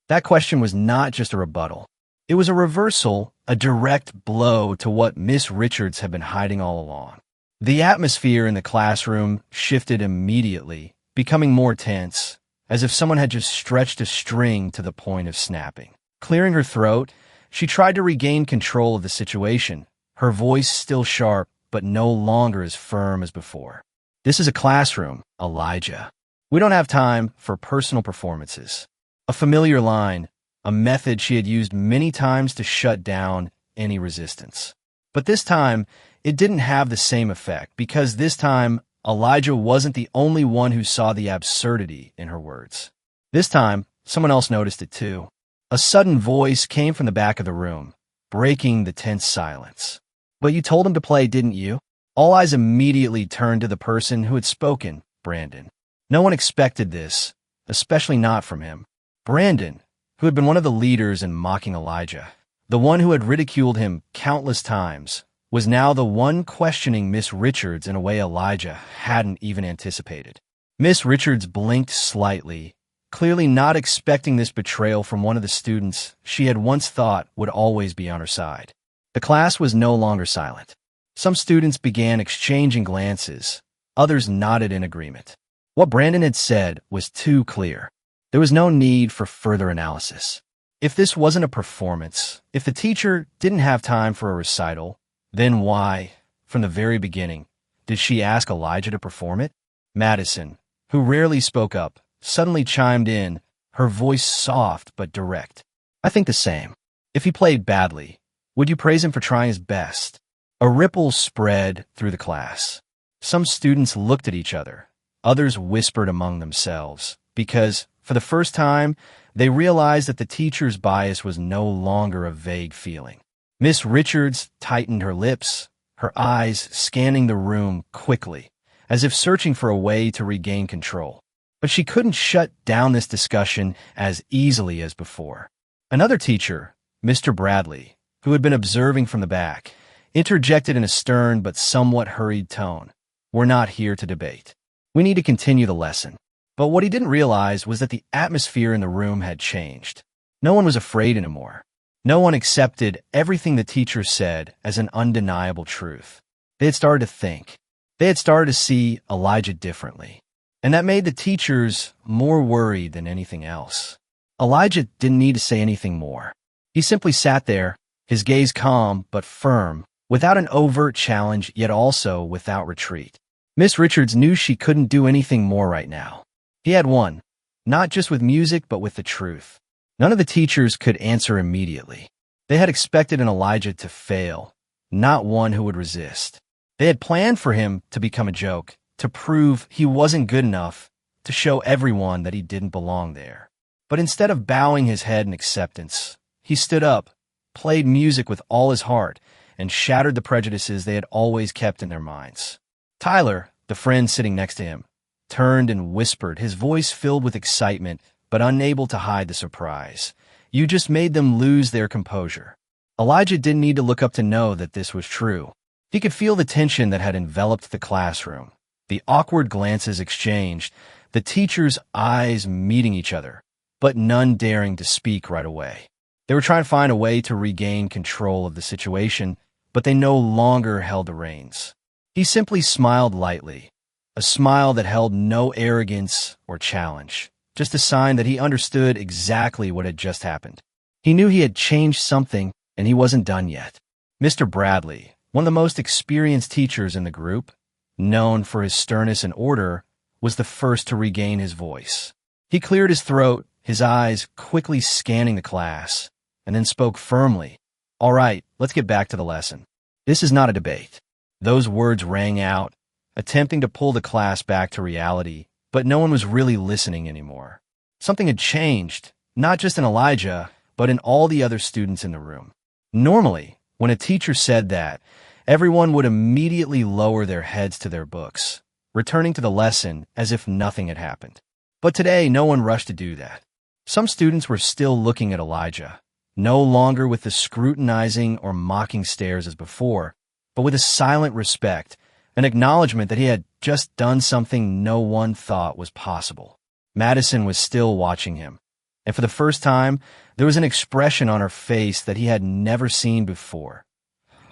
That question was not just a rebuttal. It was a reversal, a direct blow to what Miss Richards had been hiding all along. The atmosphere in the classroom shifted immediately, becoming more tense, as if someone had just stretched a string to the point of snapping. Clearing her throat, she tried to regain control of the situation, her voice still sharp but no longer as firm as before. This is a classroom, Elijah. We don't have time for personal performances. A familiar line, a method she had used many times to shut down any resistance. But this time, it didn't have the same effect because this time, Elijah wasn't the only one who saw the absurdity in her words. This time, someone else noticed it too. A sudden voice came from the back of the room, breaking the tense silence. "But you told him to play, didn't you?" All eyes immediately turned to the person who had spoken, Brandon. No one expected this, especially not from him. Brandon, who had been one of the leaders in mocking Elijah, the one who had ridiculed him countless times, was now the one questioning Miss Richards in a way Elijah hadn't even anticipated. Miss Richards blinked slightly, clearly not expecting this betrayal from one of the students she had once thought would always be on her side. The class was no longer silent. Some students began exchanging glances, others nodded in agreement. What Brandon had said was too clear. There was no need for further analysis. If this wasn't a performance, if the teacher didn't have time for a recital, then why, from the very beginning, did she ask Elijah to perform it? Madison, who rarely spoke up, suddenly chimed in, her voice soft but direct. "I think the same. If he played badly, would you praise him for trying his best?" A ripple spread through the class. Some students looked at each other. Others whispered among themselves, because, for the first time, they realized that the teacher's bias was no longer a vague feeling. Miss Richards tightened her lips, her eyes scanning the room quickly, as if searching for a way to regain control. But she couldn't shut down this discussion as easily as before. Another teacher, Mr. Bradley, who had been observing from the back, interjected in a stern but somewhat hurried tone. "We're not here to debate. We need to continue the lesson." But what he didn't realize was that the atmosphere in the room had changed. No one was afraid anymore. No one accepted everything the teacher said as an undeniable truth. They had started to think. They had started to see Elijah differently. And that made the teachers more worried than anything else. Elijah didn't need to say anything more. He simply sat there, his gaze calm but firm, without an overt challenge, yet also without retreat. Miss Richards knew she couldn't do anything more right now. He had won, not just with music but with the truth. None of the teachers could answer immediately. They had expected an Elijah to fail, not one who would resist. They had planned for him to become a joke, to prove he wasn't good enough, to show everyone that he didn't belong there. But instead of bowing his head in acceptance, he stood up, played music with all his heart, and shattered the prejudices they had always kept in their minds. Tyler, the friend sitting next to him, turned and whispered, his voice filled with excitement but unable to hide the surprise. "You just made them lose their composure." Elijah didn't need to look up to know that this was true. He could feel the tension that had enveloped the classroom, the awkward glances exchanged, the teachers' eyes meeting each other, but none daring to speak right away. They were trying to find a way to regain control of the situation, but they no longer held the reins. He simply smiled lightly, a smile that held no arrogance or challenge, just a sign that he understood exactly what had just happened. He knew he had changed something, and he wasn't done yet. Mr. Bradley, one of the most experienced teachers in the group, known for his sternness and order, was the first to regain his voice. He cleared his throat, his eyes quickly scanning the class, and then spoke firmly. "All right, let's get back to the lesson. This is not a debate." Those words rang out, attempting to pull the class back to reality, but no one was really listening anymore. Something had changed, not just in Elijah, but in all the other students in the room. Normally, when a teacher said that, everyone would immediately lower their heads to their books, returning to the lesson as if nothing had happened. But today, no one rushed to do that. Some students were still looking at Elijah, no longer with the scrutinizing or mocking stares as before, but with a silent respect, an acknowledgement that he had just done something no one thought was possible. Madison was still watching him, and for the first time, there was an expression on her face that he had never seen before,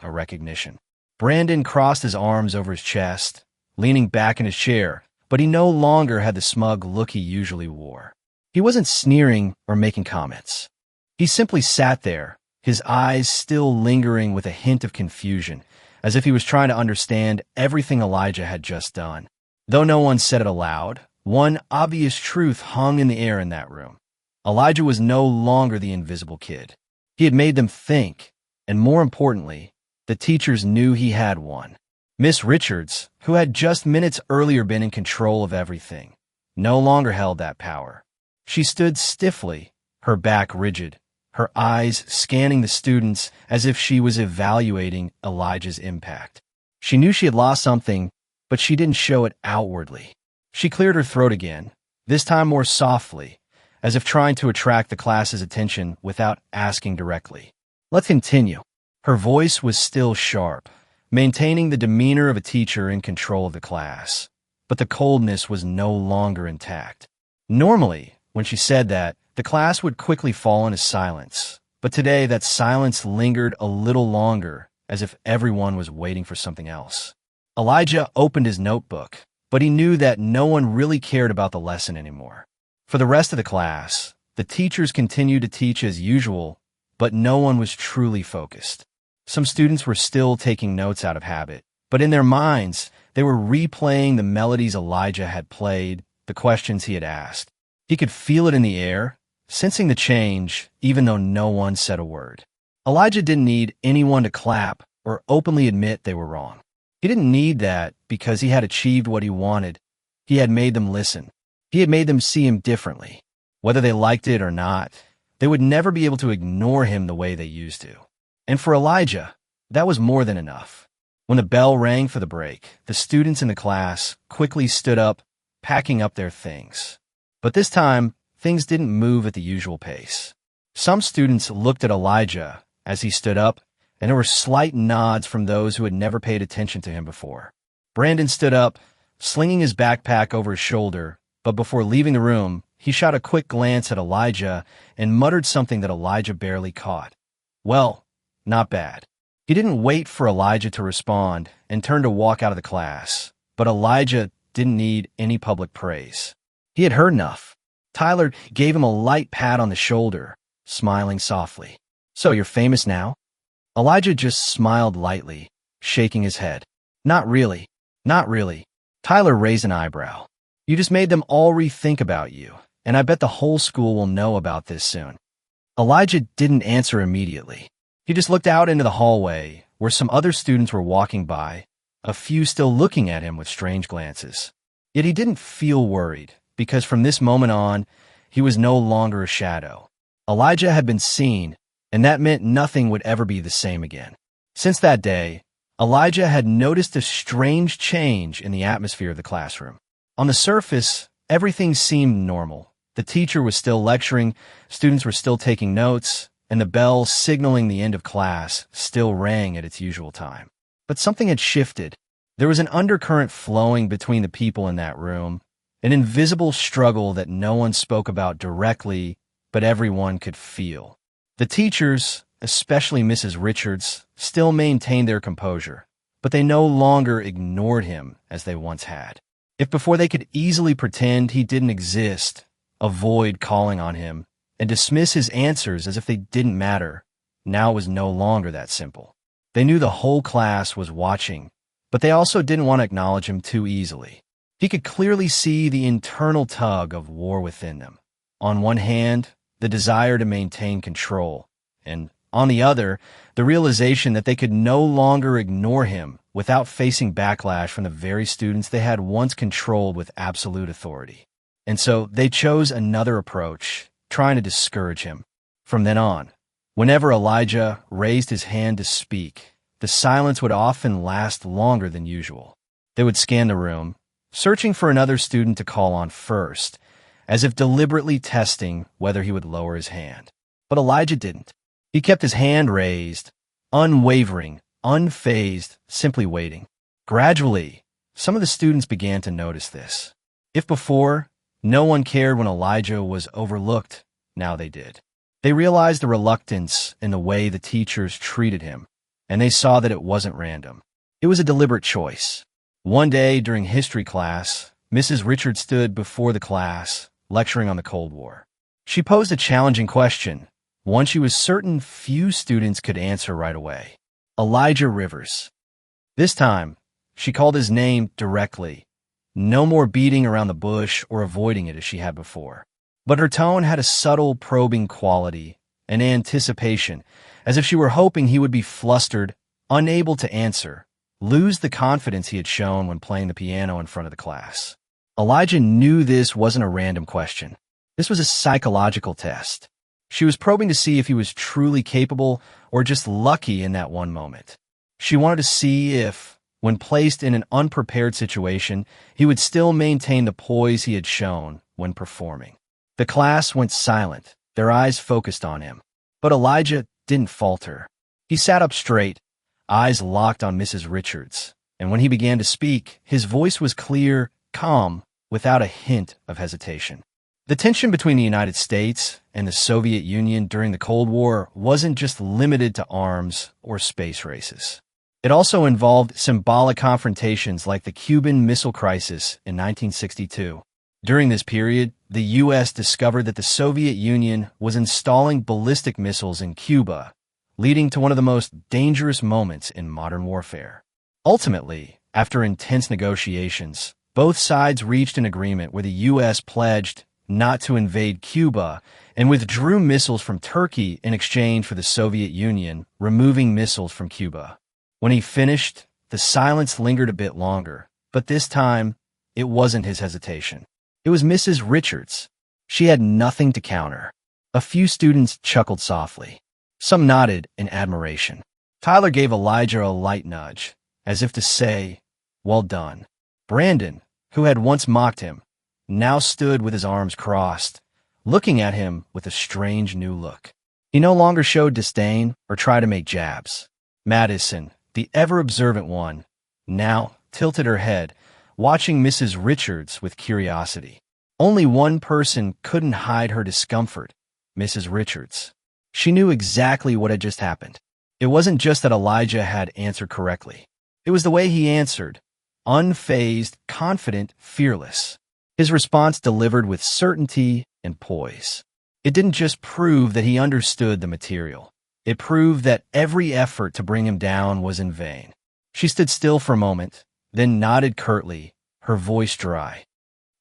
a recognition. Brandon crossed his arms over his chest, leaning back in his chair, but he no longer had the smug look he usually wore. He wasn't sneering or making comments. He simply sat there, his eyes still lingering with a hint of confusion, as if he was trying to understand everything Elijah had just done. Though no one said it aloud, one obvious truth hung in the air in that room. Elijah was no longer the invisible kid. He had made them think, and more importantly, the teachers knew he had one. Miss Richards, who had just minutes earlier been in control of everything, no longer held that power. She stood stiffly, her back rigid, her eyes scanning the students as if she was evaluating Elijah's impact. She knew she had lost something, but she didn't show it outwardly. She cleared her throat again, this time more softly, as if trying to attract the class's attention without asking directly. "Let's continue." Her voice was still sharp, maintaining the demeanor of a teacher in control of the class, but the coldness was no longer intact. Normally, when she said that, the class would quickly fall into silence, but today that silence lingered a little longer, as if everyone was waiting for something else. Elijah opened his notebook, but he knew that no one really cared about the lesson anymore. For the rest of the class, the teachers continued to teach as usual, but no one was truly focused. Some students were still taking notes out of habit, but in their minds, they were replaying the melodies Elijah had played, the questions he had asked. He could feel it in the air, sensing the change, even though no one said a word. Elijah didn't need anyone to clap or openly admit they were wrong. He didn't need that because he had achieved what he wanted. He had made them listen. He had made them see him differently. Whether they liked it or not, they would never be able to ignore him the way they used to. And for Elijah, that was more than enough. When the bell rang for the break, the students in the class quickly stood up, packing up their things. But this time, things didn't move at the usual pace. Some students looked at Elijah as he stood up, and there were slight nods from those who had never paid attention to him before. Brandon stood up, slinging his backpack over his shoulder, but before leaving the room, he shot a quick glance at Elijah and muttered something that Elijah barely caught. Well, not bad. He didn't wait for Elijah to respond and turned to walk out of the class, but Elijah didn't need any public praise. He had heard enough. Tyler gave him a light pat on the shoulder, smiling softly. "So you're famous now?" Elijah just smiled lightly, shaking his head. Not really. Not really." Tyler raised an eyebrow. "You just made them all rethink about you, and I bet the whole school will know about this soon." Elijah didn't answer immediately. He just looked out into the hallway, where some other students were walking by, a few still looking at him with strange glances. Yet he didn't feel worried, because from this moment on, he was no longer a shadow. Elijah had been seen, and that meant nothing would ever be the same again. Since that day, Elijah had noticed a strange change in the atmosphere of the classroom. On the surface, everything seemed normal. The teacher was still lecturing, students were still taking notes, and the bell signaling the end of class still rang at its usual time. But something had shifted. There was an undercurrent flowing between the people in that room, an invisible struggle that no one spoke about directly, but everyone could feel. The teachers, especially Mrs. Richards, still maintained their composure, but they no longer ignored him as they once had. If before they could easily pretend he didn't exist, avoid calling on him, and dismiss his answers as if they didn't matter, now it was no longer that simple. They knew the whole class was watching, but they also didn't want to acknowledge him too easily. He could clearly see the internal tug of war within them. On one hand, the desire to maintain control, and on the other, the realization that they could no longer ignore him without facing backlash from the very students they had once controlled with absolute authority. And so they chose another approach, trying to discourage him. From then on, whenever Elijah raised his hand to speak, the silence would often last longer than usual. They would scan the room, searching for another student to call on first, as if deliberately testing whether he would lower his hand. But Elijah didn't. He kept his hand raised, unwavering, unfazed, simply waiting. Gradually, some of the students began to notice this. If before, no one cared when Elijah was overlooked, now they did. They realized the reluctance in the way the teachers treated him, and they saw that it wasn't random. It was a deliberate choice. One day during history class, Mrs. Richards stood before the class, lecturing on the Cold War. She posed a challenging question, one she was certain few students could answer right away. Elijah Rivers. This time, she called his name directly. No more beating around the bush or avoiding it as she had before. But her tone had a subtle probing quality, an anticipation, as if she were hoping he would be flustered, unable to answer, lose the confidence he had shown when playing the piano in front of the class. Elijah knew this wasn't a random question. This was a psychological test. She was probing to see if he was truly capable or just lucky in that one moment. She wanted to see if, when placed in an unprepared situation, he would still maintain the poise he had shown when performing. The class went silent, their eyes focused on him. But Elijah didn't falter. He sat up straight, eyes locked on Mrs. Richards, and when he began to speak, his voice was clear, calm, without a hint of hesitation. The tension between the United States and the Soviet Union during the Cold War wasn't just limited to arms or space races. It also involved symbolic confrontations like the Cuban Missile Crisis in 1962. During this period, the U.S. discovered that the Soviet Union was installing ballistic missiles in Cuba, leading to one of the most dangerous moments in modern warfare. Ultimately, after intense negotiations, both sides reached an agreement where the U.S. pledged not to invade Cuba and withdrew missiles from Turkey in exchange for the Soviet Union removing missiles from Cuba. When he finished, the silence lingered a bit longer, but this time, it wasn't his hesitation. It was Mrs. Richards. She had nothing to counter. A few students chuckled softly. Some nodded in admiration. Tyler gave Elijah a light nudge, as if to say, "Well done." Brandon, who had once mocked him, now stood with his arms crossed, looking at him with a strange new look. He no longer showed disdain or tried to make jabs. Madison, the ever-observant one, now tilted her head, watching Mrs. Richards with curiosity. Only one person couldn't hide her discomfort, Mrs. Richards. She knew exactly what had just happened. It wasn't just that Elijah had answered correctly. It was the way he answered, unfazed, confident, fearless. His response delivered with certainty and poise. It didn't just prove that he understood the material. It proved that every effort to bring him down was in vain. She stood still for a moment, then nodded curtly, her voice dry.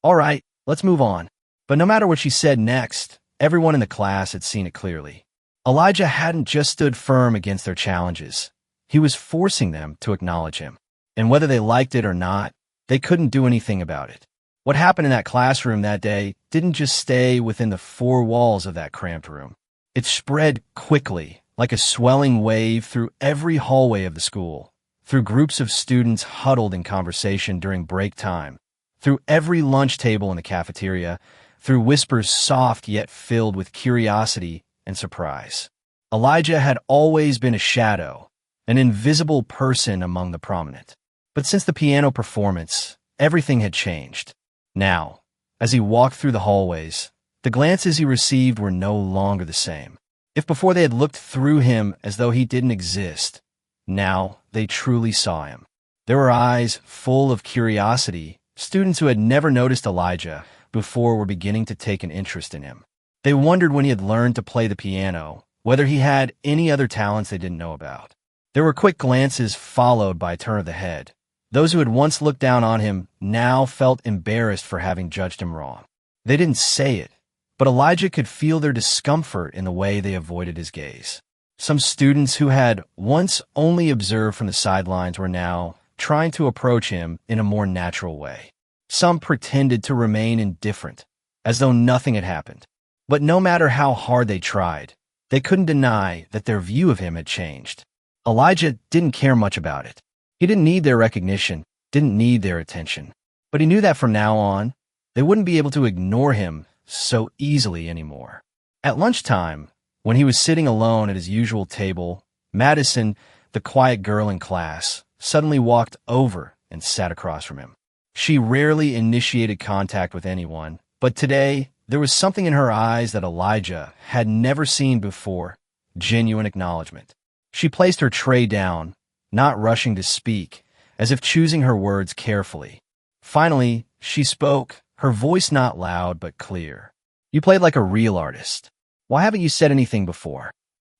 "All right, let's move on." But no matter what she said next, everyone in the class had seen it clearly. Elijah hadn't just stood firm against their challenges. He was forcing them to acknowledge him. And whether they liked it or not, they couldn't do anything about it. What happened in that classroom that day didn't just stay within the four walls of that cramped room. It spread quickly, like a swelling wave, through every hallway of the school, through groups of students huddled in conversation during break time, through every lunch table in the cafeteria, through whispers soft yet filled with curiosity and surprise. Elijah had always been a shadow, an invisible person among the prominent. But since the piano performance, everything had changed. Now, as he walked through the hallways, the glances he received were no longer the same. If before they had looked through him as though he didn't exist, now they truly saw him. There were eyes full of curiosity. Students who had never noticed Elijah before were beginning to take an interest in him. They wondered when he had learned to play the piano, whether he had any other talents they didn't know about. There were quick glances followed by a turn of the head. Those who had once looked down on him now felt embarrassed for having judged him wrong. They didn't say it, but Elijah could feel their discomfort in the way they avoided his gaze. Some students who had once only observed from the sidelines were now trying to approach him in a more natural way. Some pretended to remain indifferent, as though nothing had happened. But no matter how hard they tried, they couldn't deny that their view of him had changed. Elijah didn't care much about it. He didn't need their recognition, didn't need their attention. But he knew that from now on, they wouldn't be able to ignore him so easily anymore. At lunchtime, when he was sitting alone at his usual table, Madison, the quiet girl in class, suddenly walked over and sat across from him. She rarely initiated contact with anyone, but today there was something in her eyes that Elijah had never seen before, genuine acknowledgement. She placed her tray down, not rushing to speak, as if choosing her words carefully. Finally, she spoke, her voice not loud but clear. "You played like a real artist. Why haven't you said anything before?"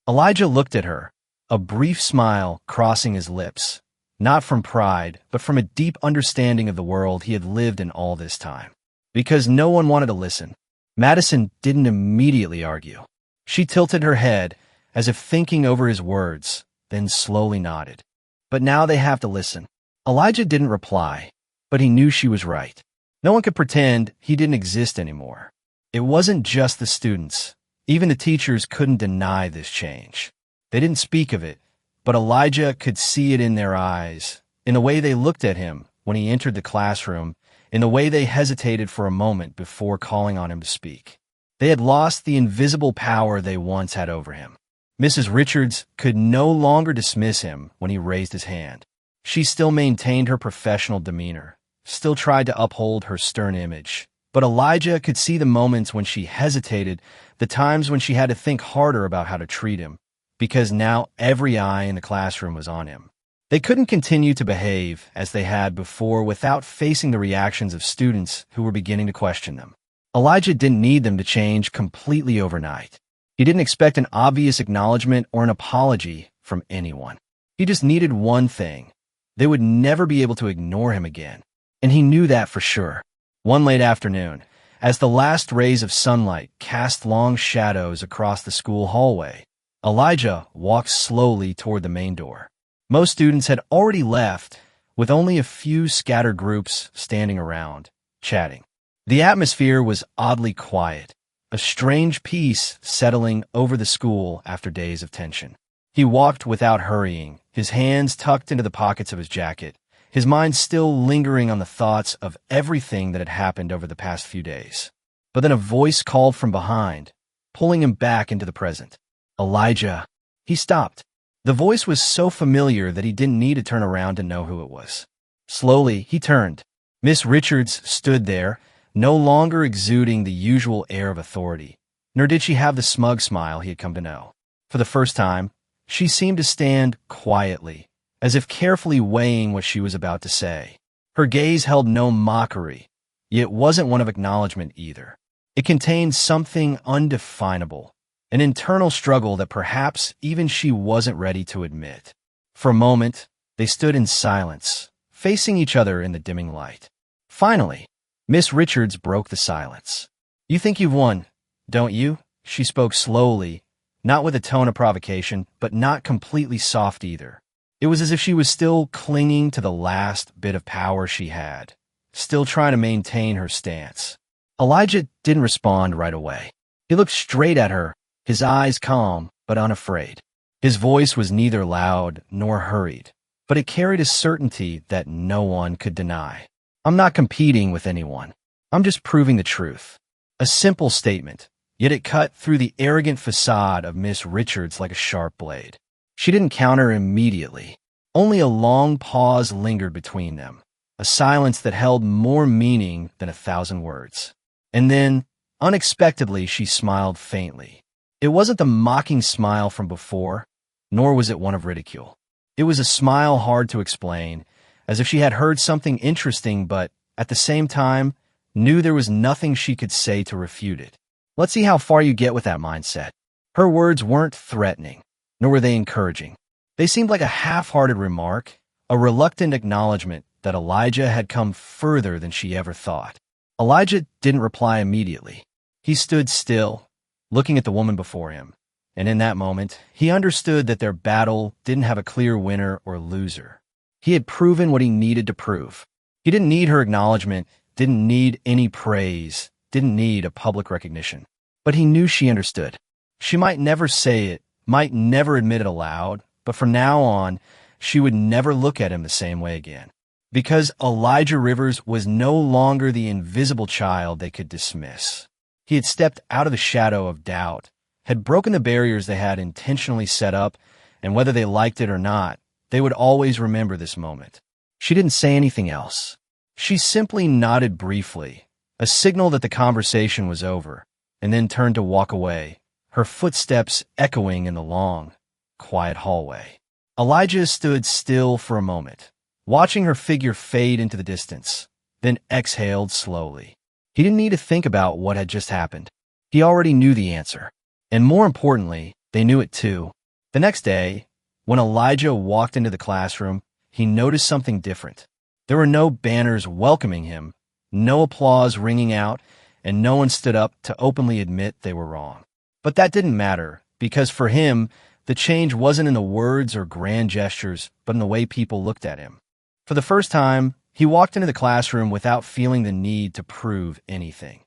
Elijah looked at her, a brief smile crossing his lips, not from pride, but from a deep understanding of the world he had lived in all this time. Because no one wanted to listen. Madison didn't immediately argue. She tilted her head, as if thinking over his words, then slowly nodded. "But now they have to listen." Elijah didn't reply, but he knew she was right. No one could pretend he didn't exist anymore. It wasn't just the students. Even the teachers couldn't deny this change. They didn't speak of it, but Elijah could see it in their eyes, in the way they looked at him when he entered the classroom, in the way they hesitated for a moment before calling on him to speak. They had lost the invisible power they once had over him. Mrs. Richards could no longer dismiss him when he raised his hand. She still maintained her professional demeanor, still tried to uphold her stern image. But Elijah could see the moments when she hesitated, the times when she had to think harder about how to treat him, because now every eye in the classroom was on him. They couldn't continue to behave as they had before without facing the reactions of students who were beginning to question them. Elijah didn't need them to change completely overnight. He didn't expect an obvious acknowledgement or an apology from anyone. He just needed one thing. They would never be able to ignore him again. And he knew that for sure. One late afternoon, as the last rays of sunlight cast long shadows across the school hallway, Elijah walked slowly toward the main door. Most students had already left, with only a few scattered groups standing around, chatting. The atmosphere was oddly quiet, a strange peace settling over the school after days of tension. He walked without hurrying, his hands tucked into the pockets of his jacket, his mind still lingering on the thoughts of everything that had happened over the past few days. But then a voice called from behind, pulling him back into the present. "Elijah." He stopped. The voice was so familiar that he didn't need to turn around to know who it was. Slowly, he turned. Miss Richards stood there, no longer exuding the usual air of authority, nor did she have the smug smile he had come to know. For the first time, she seemed to stand quietly, as if carefully weighing what she was about to say. Her gaze held no mockery, yet wasn't one of acknowledgement either. It contained something undefinable, an internal struggle that perhaps even she wasn't ready to admit. For a moment, they stood in silence, facing each other in the dimming light. Finally, Miss Richards broke the silence. "You think you've won, don't you?" She spoke slowly, not with a tone of provocation, but not completely soft either. It was as if she was still clinging to the last bit of power she had, still trying to maintain her stance. Elijah didn't respond right away. He looked straight at her, his eyes calm but unafraid. His voice was neither loud nor hurried, but it carried a certainty that no one could deny. "I'm not competing with anyone. I'm just proving the truth." A simple statement, yet it cut through the arrogant facade of Miss Richards like a sharp blade. She didn't counter immediately. Only a long pause lingered between them, a silence that held more meaning than 1,000 words. And then, unexpectedly, she smiled faintly. It wasn't the mocking smile from before, nor was it one of ridicule. It was a smile hard to explain, as if she had heard something interesting but, at the same time, knew there was nothing she could say to refute it. "Let's see how far you get with that mindset." Her words weren't threatening, nor were they encouraging. They seemed like a half-hearted remark, a reluctant acknowledgement that Elijah had come further than she ever thought. Elijah didn't reply immediately. He stood still, looking at the woman before him, and in that moment, he understood that their battle didn't have a clear winner or loser. He had proven what he needed to prove. He didn't need her acknowledgement, didn't need any praise, didn't need a public recognition. But he knew she understood. She might never say it, might never admit it aloud, but from now on, she would never look at him the same way again. Because Elijah Rivers was no longer the invisible child they could dismiss. He had stepped out of the shadow of doubt, had broken the barriers they had intentionally set up, and whether they liked it or not, they would always remember this moment. She didn't say anything else. She simply nodded briefly, a signal that the conversation was over, and then turned to walk away, her footsteps echoing in the long, quiet hallway. Elijah stood still for a moment, watching her figure fade into the distance, then exhaled slowly. He didn't need to think about what had just happened. He already knew the answer. And more importantly, they knew it too. The next day, when Elijah walked into the classroom, he noticed something different. There were no banners welcoming him, no applause ringing out, and no one stood up to openly admit they were wrong. But that didn't matter, because for him, the change wasn't in the words or grand gestures, but in the way people looked at him. For the first time, he walked into the classroom without feeling the need to prove anything.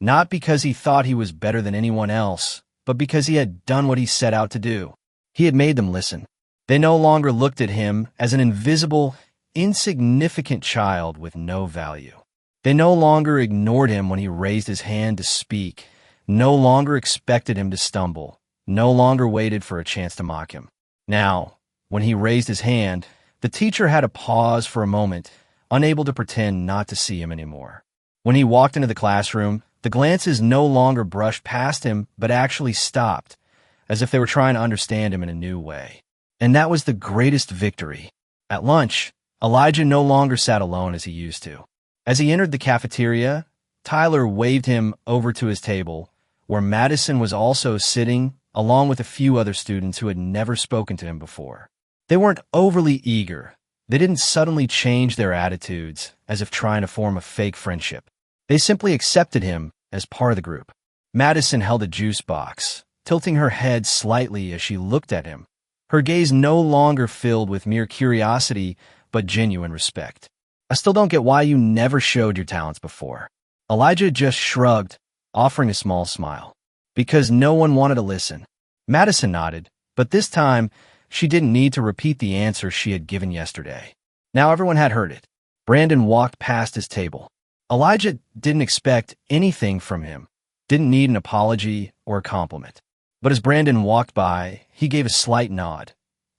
Not because he thought he was better than anyone else, but because he had done what he set out to do. He had made them listen. They no longer looked at him as an invisible, insignificant child with no value. They no longer ignored him when he raised his hand to speak, no longer expected him to stumble, no longer waited for a chance to mock him. Now, when he raised his hand, the teacher had to pause for a moment, unable to pretend not to see him anymore. When he walked into the classroom, the glances no longer brushed past him, but actually stopped, as if they were trying to understand him in a new way. And that was the greatest victory. At lunch, Elijah no longer sat alone as he used to. As he entered the cafeteria, Tyler waved him over to his table, where Madison was also sitting, along with a few other students who had never spoken to him before. They weren't overly eager. They didn't suddenly change their attitudes, as if trying to form a fake friendship. They simply accepted him as part of the group. Madison held a juice box, tilting her head slightly as she looked at him, her gaze no longer filled with mere curiosity, but genuine respect. I still don't get why you never showed your talents before. Elijah just shrugged, offering a small smile. Because no one wanted to listen. Madison nodded, but this time, she didn't need to repeat the answer she had given yesterday. Now everyone had heard it. Brandon walked past his table. Elijah didn't expect anything from him, didn't need an apology or a compliment. But as Brandon walked by, he gave a slight nod.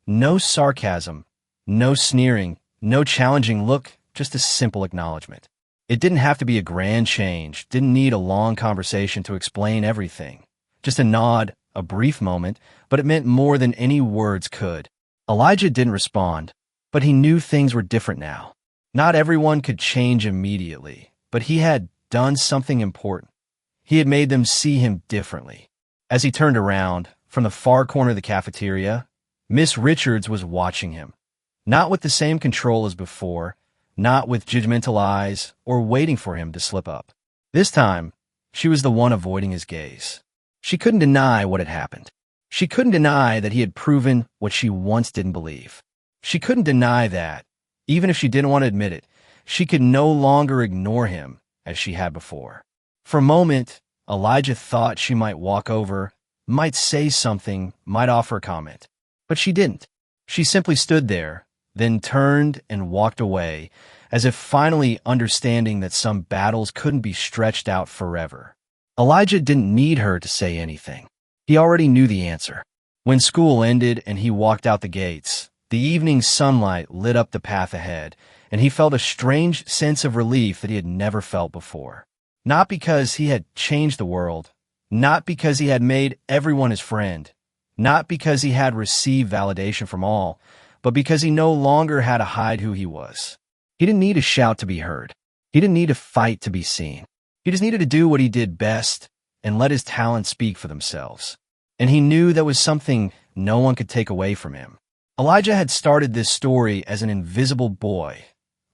No sarcasm, no sneering, no challenging look, just a simple acknowledgement. It didn't have to be a grand change, didn't need a long conversation to explain everything. Just a nod, a brief moment, but it meant more than any words could. Elijah didn't respond, but he knew things were different now. Not everyone could change immediately, but he had done something important. He had made them see him differently. As he turned around, from the far corner of the cafeteria, Miss Richards was watching him. Not with the same control as before, not with judgmental eyes or waiting for him to slip up. This time, she was the one avoiding his gaze. She couldn't deny what had happened. She couldn't deny that he had proven what she once didn't believe. She couldn't deny that, even if she didn't want to admit it, she could no longer ignore him as she had before. For a moment, Elijah thought she might walk over, might say something, might offer a comment. But she didn't. She simply stood there, then turned and walked away, as if finally understanding that some battles couldn't be stretched out forever. Elijah didn't need her to say anything. He already knew the answer. When school ended and he walked out the gates, the evening sunlight lit up the path ahead, and he felt a strange sense of relief that he had never felt before. Not because he had changed the world, not because he had made everyone his friend, not because he had received validation from all, but because he no longer had to hide who he was. He didn't need to shout to be heard. He didn't need to fight to be seen. He just needed to do what he did best and let his talents speak for themselves. And he knew that was something no one could take away from him. Elijah had started this story as an invisible boy,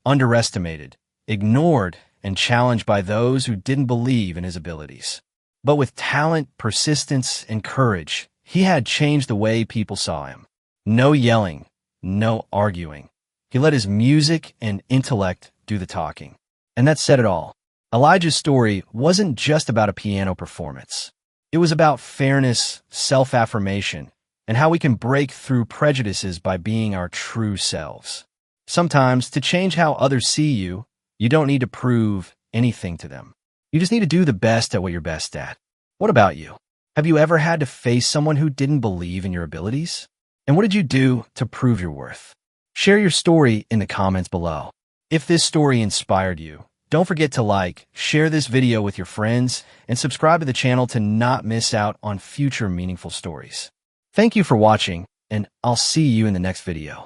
underestimated, ignored, and challenged by those who didn't believe in his abilities. But with talent, persistence, and courage, he had changed the way people saw him. No yelling, no arguing. He let his music and intellect do the talking. And that said it all. Elijah's story wasn't just about a piano performance. It was about fairness, self-affirmation, and how we can break through prejudices by being our true selves. Sometimes, to change how others see you, you don't need to prove anything to them. You just need to do the best at what you're best at. What about you? Have you ever had to face someone who didn't believe in your abilities? And what did you do to prove your worth? Share your story in the comments below. If this story inspired you, don't forget to like, share this video with your friends, and subscribe to the channel to not miss out on future meaningful stories. Thank you for watching, and I'll see you in the next video.